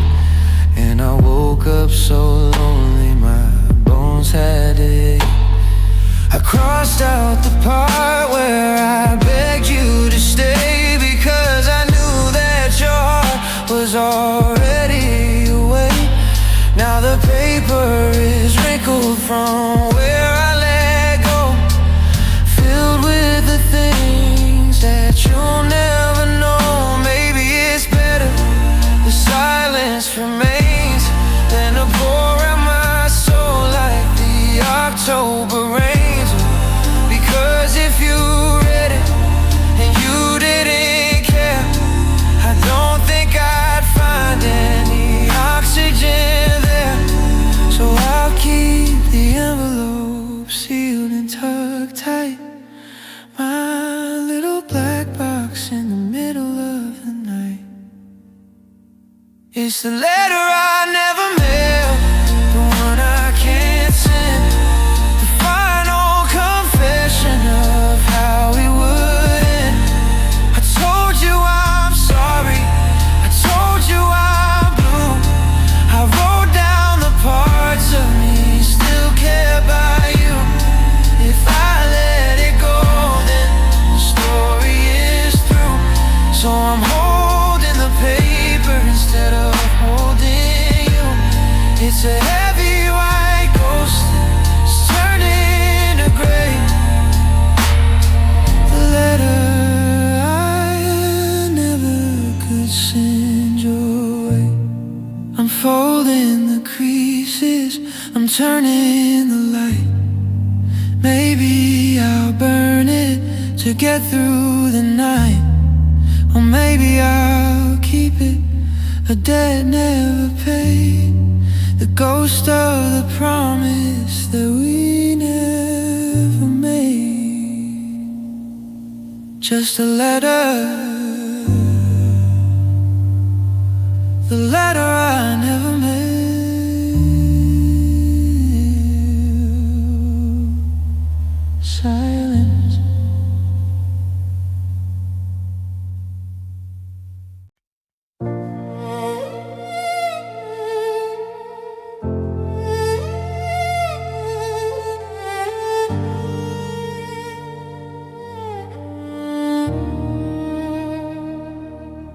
and I woke up so lonely my bones had to ache. I crossed out the part where I begged you to stay, because I knew that your heart was already away. Now the paper is wrinkled from where I let go, filled with the things that you'll never know. Maybe it's better the silence remains than to pour out my soul like the October rain. Because if you read it and you didn't care, I don't think I'd find any oxygen there. So I'll keep the envelope sealed and tucked tight, my little black box in the middle of the night. It's the letter I never mailed, the one I can't send, the final confession of how we would end. I told you I'm sorry, I told you I'm blue. I wrote down the parts of me still cared by you. If I let it go, then the story is through. So I'm holding the paper instead of holding you. It's a heavy white ghost, it's turning to gray. The letter I never could send your way. I'm folding the creases, I'm turning the light. Maybe I'll burn it to get through the night, or maybe I'll keep it, a debt never paid, the ghost of the promise that we never made. Just a letter, the letter I never mailed. Silence.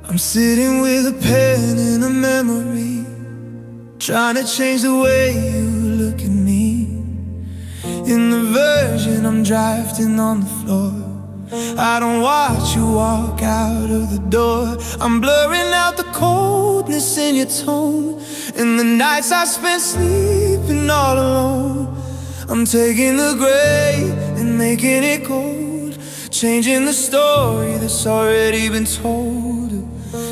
I'm sitting with a pen and a memory, trying to change the way you look at me. In the version I'm drafting on the floor, I don't watch you walk out of the door. I'm blurring out the coldness in your tone, and the nights I spent sleeping all alone. I'm taking the gray and making it gold, changing the story that's already been told.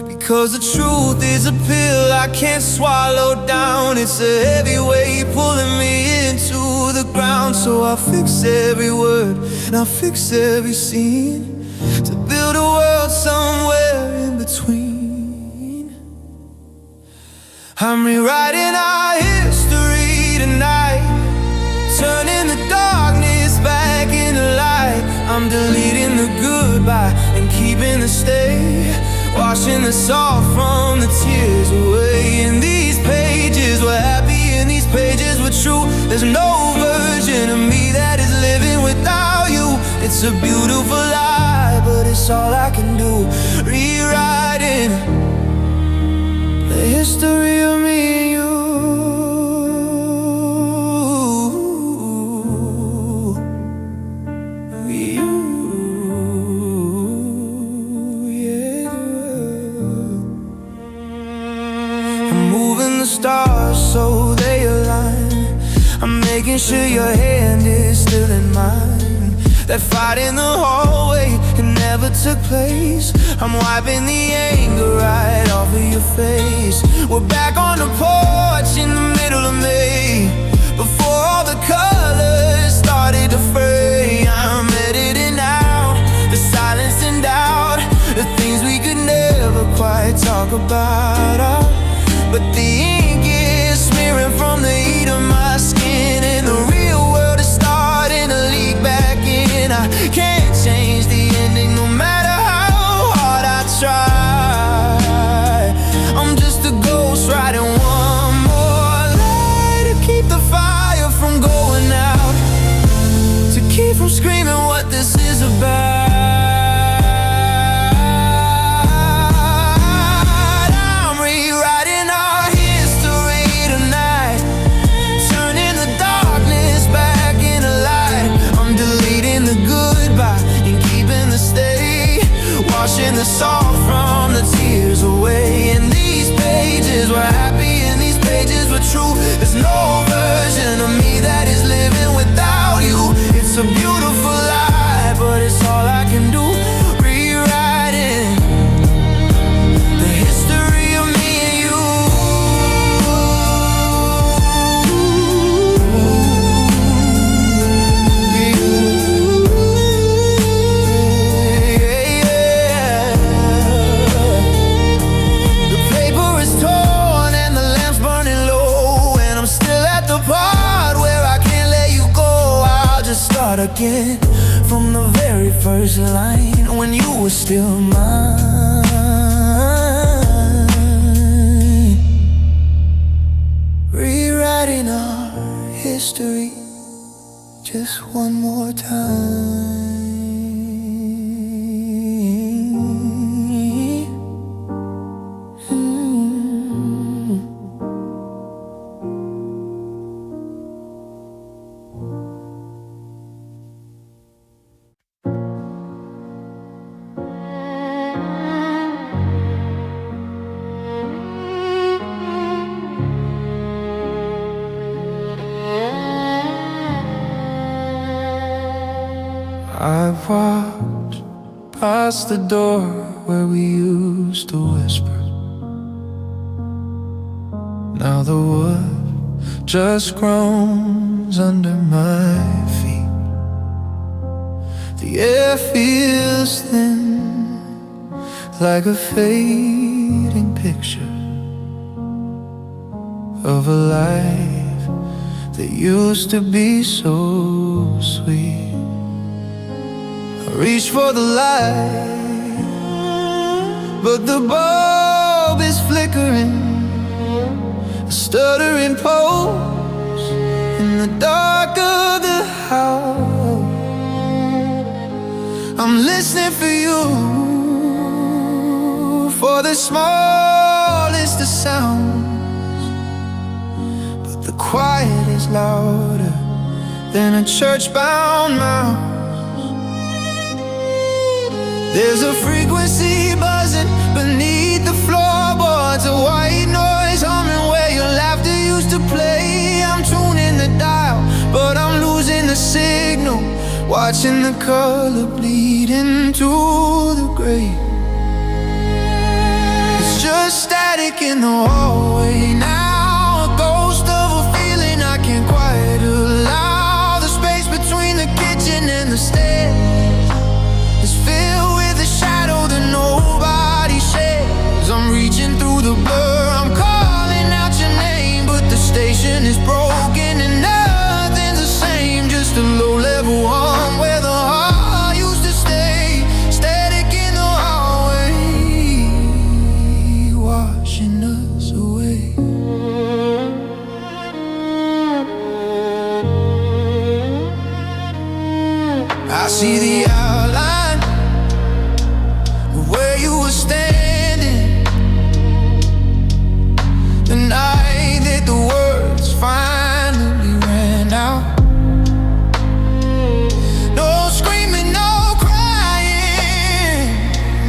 Because the truth is a pill I can't swallow down. It's a heavy weight pulling me into the ground. So I'll fix every word and I'll fix every scene to build a world somewhere in between. I'm rewriting our history tonight, turning the darkness back into light. I'm deleting the goodbye and keeping the stay, washing the salt from the tears away. In these pages we're happy, in these pages we're true. There's no version of me that is living without you. It's a beautiful lie, but it's all I can do. Rewriting the history of me and you. Stars so they align, I'm making sure your hand is still in mine. That fight in the hallway, it never took place. I'm wiping the anger right off of your face. We're back on the porch in the middle of May, before all the colors started to fray. I'm editing out the silence and doubt, the things we could never quite talk about. start again from the very first line when you were still mine. Rewriting our history just one more time. I walked past the door where we used to whisper. Now the wood just groans under my feet. The air feels thin, like a fading picture of a life that used to be so sweet. Reach for the light, but the bulb is flickering, a stuttering pulse in the dark of the house. I'm listening for you, for the smallest of sounds, but the quiet is louder than a church-bound mouse. There's a frequency buzzing beneath the floorboards, a white noise humming where your laughter used to play. I'm tuning the dial, but I'm losing the signal, watching the color bleed into the gray. It's just static in the hallway now, a ghost of a feeling I can't quite allow. The space between the kitchen and the stairs is filled with a shadow that nobody shares. I'm reaching through the blur, I'm calling out your name, but the station is broken and nothing's the same. Just a low-level hum where the heart used to stay. Static in the hallway, washing us away. I see the outline where you were standing the night that the words finally ran out. No screaming, no crying,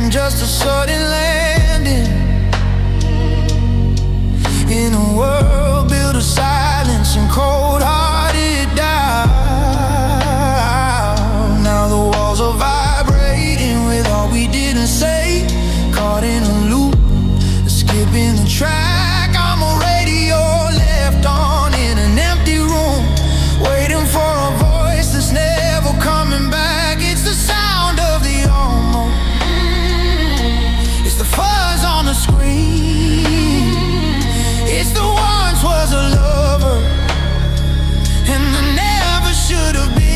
just a sudden landing in a world built of silence and cold-hearted doubt. Now the walls are vibrating with all we didn't say, caught in a loop, skipping the track. I'm a radio left on in an empty room, waiting for a voice that's never coming back. It's the sound of the almost, it's the fuzz on the screen, it's the once was a lover and the never should have been.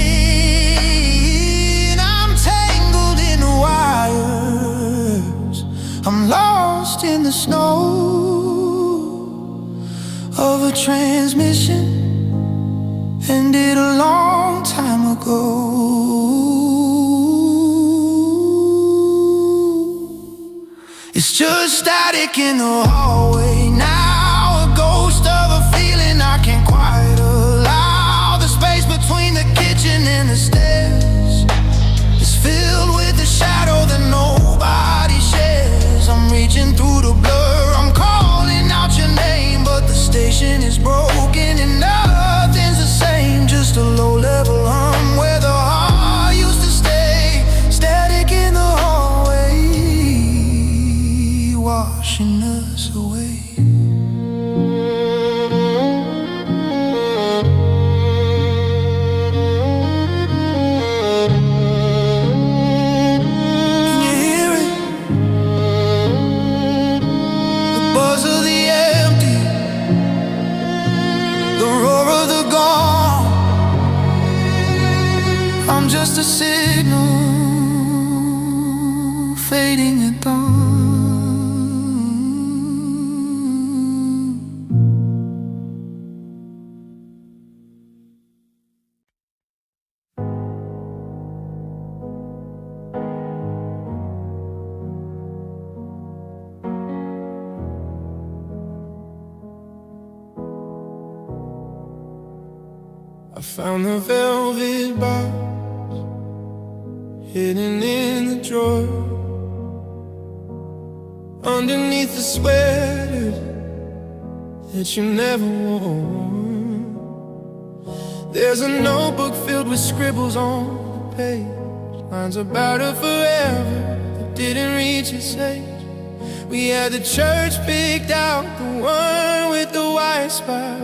I'm tangled in the wires, I'm lost in the snow of a transmission ended a long time ago. It's just static in the hallway now, a ghost of a feeling I can't quite allow. The space between the kitchen and the stairs is filled with a shadow that nobody shares. I'm reaching through the blur, I'm calling out your name, but the station is broken and nothing's the same. Just a low-level hum where the heart used to stay. Static in the hallway, washing us away. I found the velvet box hidden in the drawer, underneath the sweater that you never wore. There's a notebook filled with scribbles on the page, lines about her forever that didn't reach its age. We had the church picked out, the one with the white spot.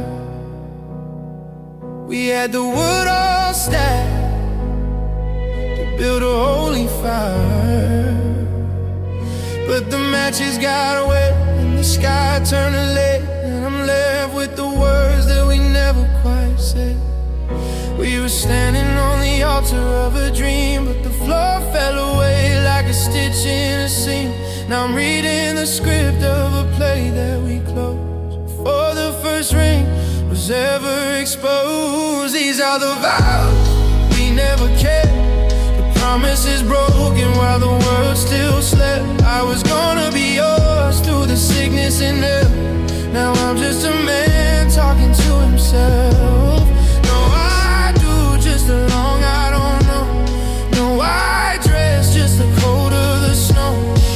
We had the wood all stacked to build a holy fire, but the matches got wet and the sky turned to lead, and I'm left with the words that we never quite said. We were standing on the altar of a dream, but the floor fell away like a stitch in a seam. Now I'm reading the script of a play that we closed before the first ring was ever exposed. These are the vows we never kept, the promises broken while the world still slept. I was gonna be yours through the sickness and death. Now I'm just a man talking to himself. No, I do just a long I don't know. No, I dress just the cold of the snow.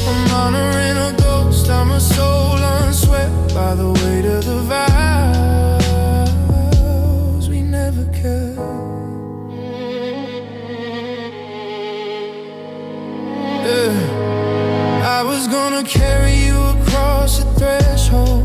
I'm honoring a ghost, I'm a soul unswept by the weight of the vows we never kept. I was gonna carry you across the threshold,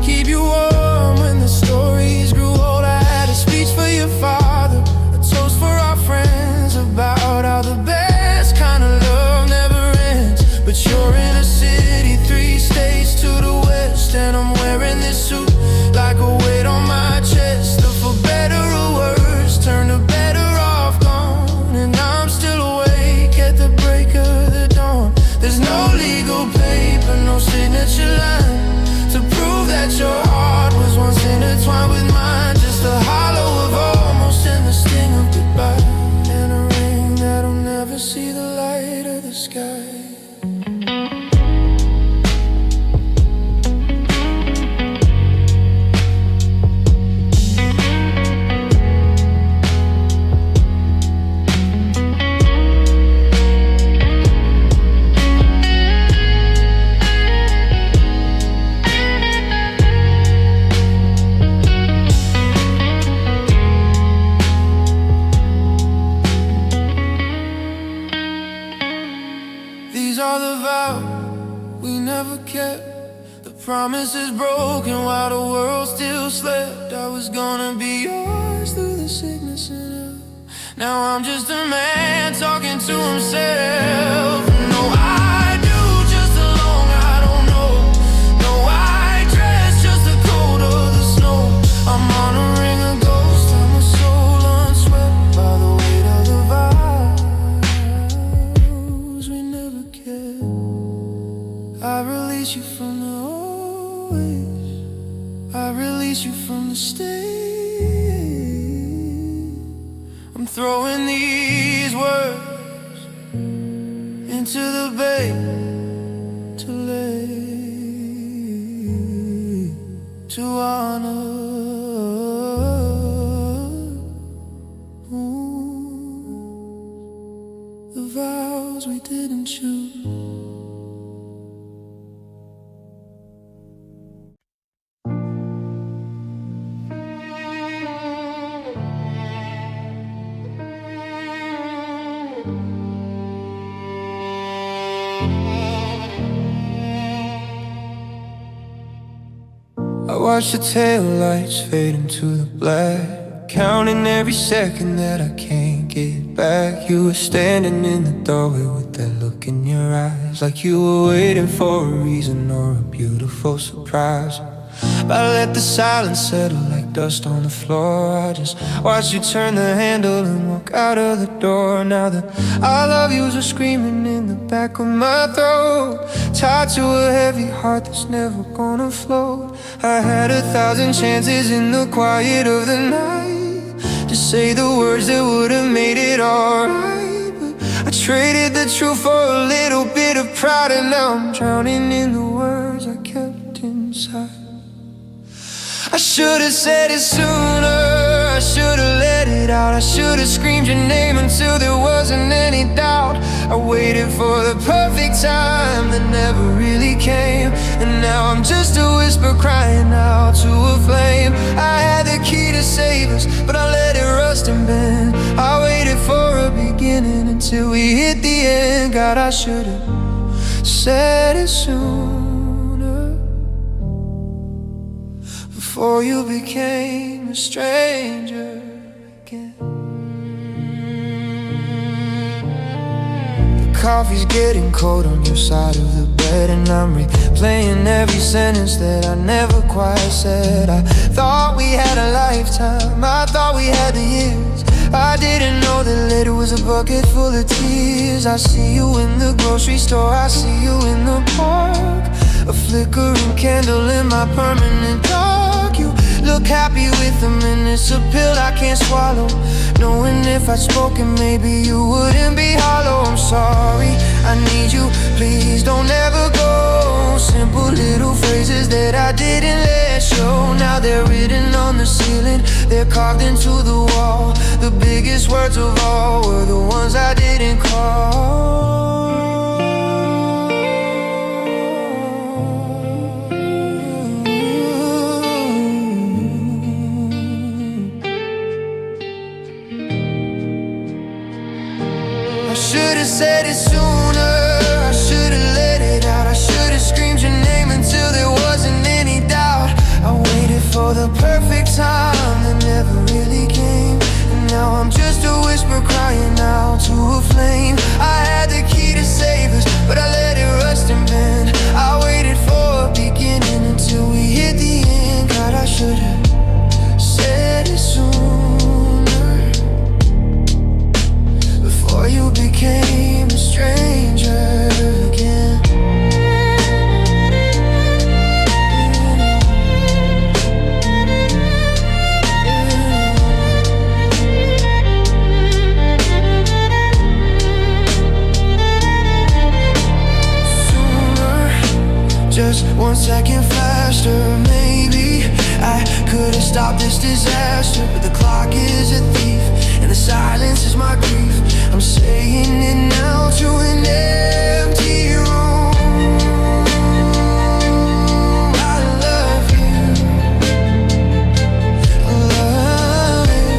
keep you warm when the stories grew old. I had a speech for your father, a toast for our friends, about how the best kind of love never ends. But you're in a city 3 states to the west, and I'm wearing this suit like a weight on my chest. The for better or worse turned to better off gone, and I'm still awake at the break of the dawn. There's no legal paper, no signature line to prove that your heart was once intertwined with mine. Just a hollow of almost and the sting of goodbye, and a ring that'll never see the light of the sky. Promises broken while the world still slept. I was gonna be yours through the sickness and health. Now I'm just a man talking to himself. No, I do just a long I don't know. No, I dress just the cold of the snow. I'm honoring a ghost, I'm a soul unswept by the weight of the vows we never kept. I release you from the I release you from the stain. I'm throwing these words into the bay to lay, to honor the vows we didn't choose. I watch the taillights fade into the black, counting every second that I can't get back. You were standing in the doorway with that look in your eyes, like you were waiting for a reason or a beautiful surprise. But I let the silence settle like dust on the floor. I just watched you turn the handle and walk out of the door. Now the I love yous are screaming in the back of my throat, tied to a heavy heart that's never gonna float. I had 1,000 chances in the quiet of the night to say the words that would've made it alright, but I traded the truth for a little bit of pride, and now I'm drowning in the words I kept inside. I should've said it sooner, I should've let it out. I should've screamed your name until there wasn't any doubt. I waited for the perfect time that never really came, and now I'm just a whisper crying out to a flame. I had the key to save us, but I let it rust and bend. I waited for a beginning until we hit the end. God, I should've said it sooner, before you became a stranger again. The coffee's getting cold on your side of the bed, and I'm replaying every sentence that I never quite said. I thought we had a lifetime, I thought we had the years. I didn't know that later was a bucket full of tears. I see you in the grocery store, I see you in the park, a flickering candle in my permanent dark. You look happy with a minute's a pill I can't swallow, knowing if I'd spoken maybe you wouldn't be hollow. I'm sorry, I need you, please don't ever go. Simple little phrases that I didn't let show. Now they're written on the ceiling, they're carved into the wall. The biggest words of all were the ones I didn't call. I should've said it sooner, I should've let it out. I should've screamed your name until there wasn't any doubt. I waited for the perfect time that never really came, and now I'm just a whisper crying out to a flame. I had the key to save us, but I let it rust and bend. I waited for a beginning until we hit the end. God, I should've said it sooner, before you became a stranger again. Sooner, just 1 second faster, maybe I could've stopped this disaster. But the clock is a thief, and the silence is my grief. I'm saying it now to an empty room. I love you, I love you.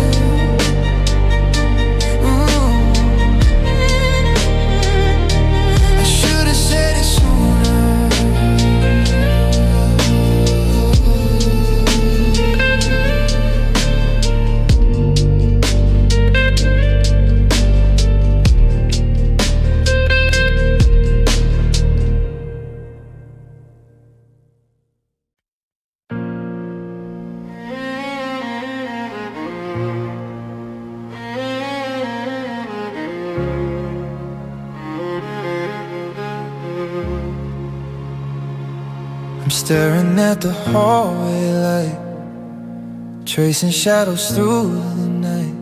I should've said it sooner. I'm staring at the hallway light, tracing shadows through the night.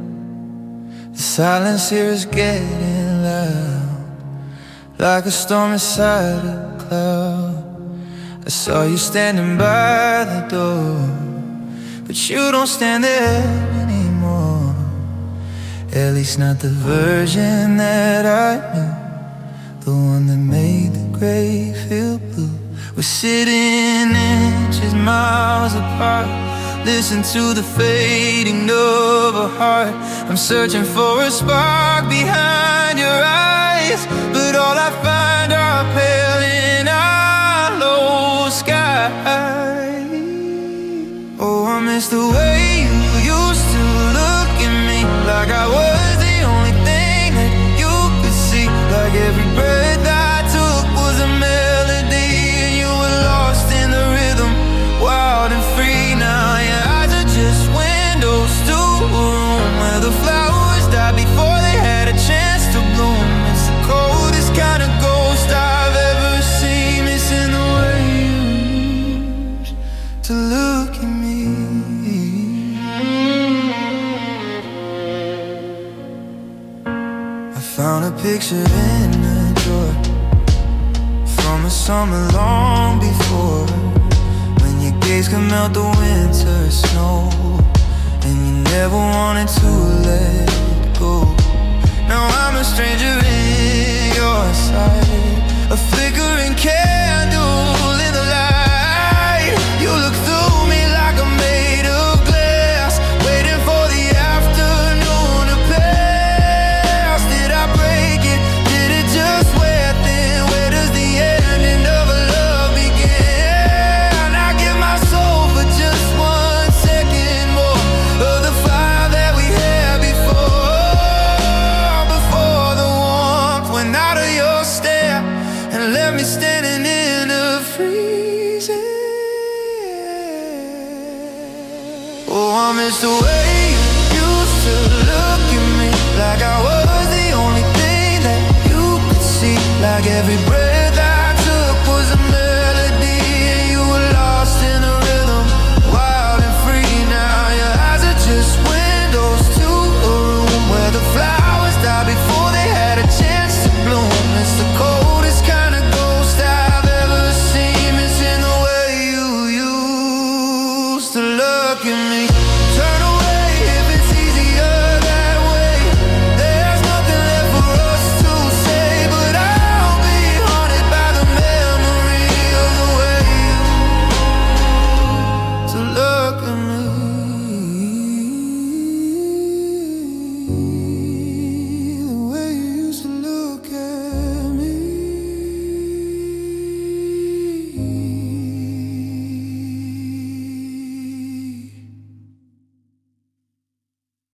The silence here is getting loud, like a storm inside a cloud. I saw you standing by the door, but you don't stand there anymore. At least not the version that I knew, the one that made the gray feel blue. We're sitting inches, miles apart, listen to the fading of a heart. I'm searching for a spark behind your eyes, but all I find are a pale and hollow sky. Oh, I miss the way you used to look at me, like I was the only thing that you could see. Like every breath I took was a melody, and you were lost in the rhythm, wild and free. Now your eyes are just windows to a room where the flowers died before they had a chance to bloom. It's the coldest kind of ghost I've ever seen, missing the way you used to look at me. I found a picture in the drawer from a summer long before, when your gaze could melt the winter snow, and you never wanted to let go. Now I'm a stranger in your sight, a flickering candle in the light. You look through me like I'm made of glass, waiting for the afternoon to pass. Did I break it? Did it just wear thin? Where does the ending of a love begin? I give my soul for just 1 second more of the fire that we had before the warmth went out of your stare and left me standing in the freezing. Oh, I miss the way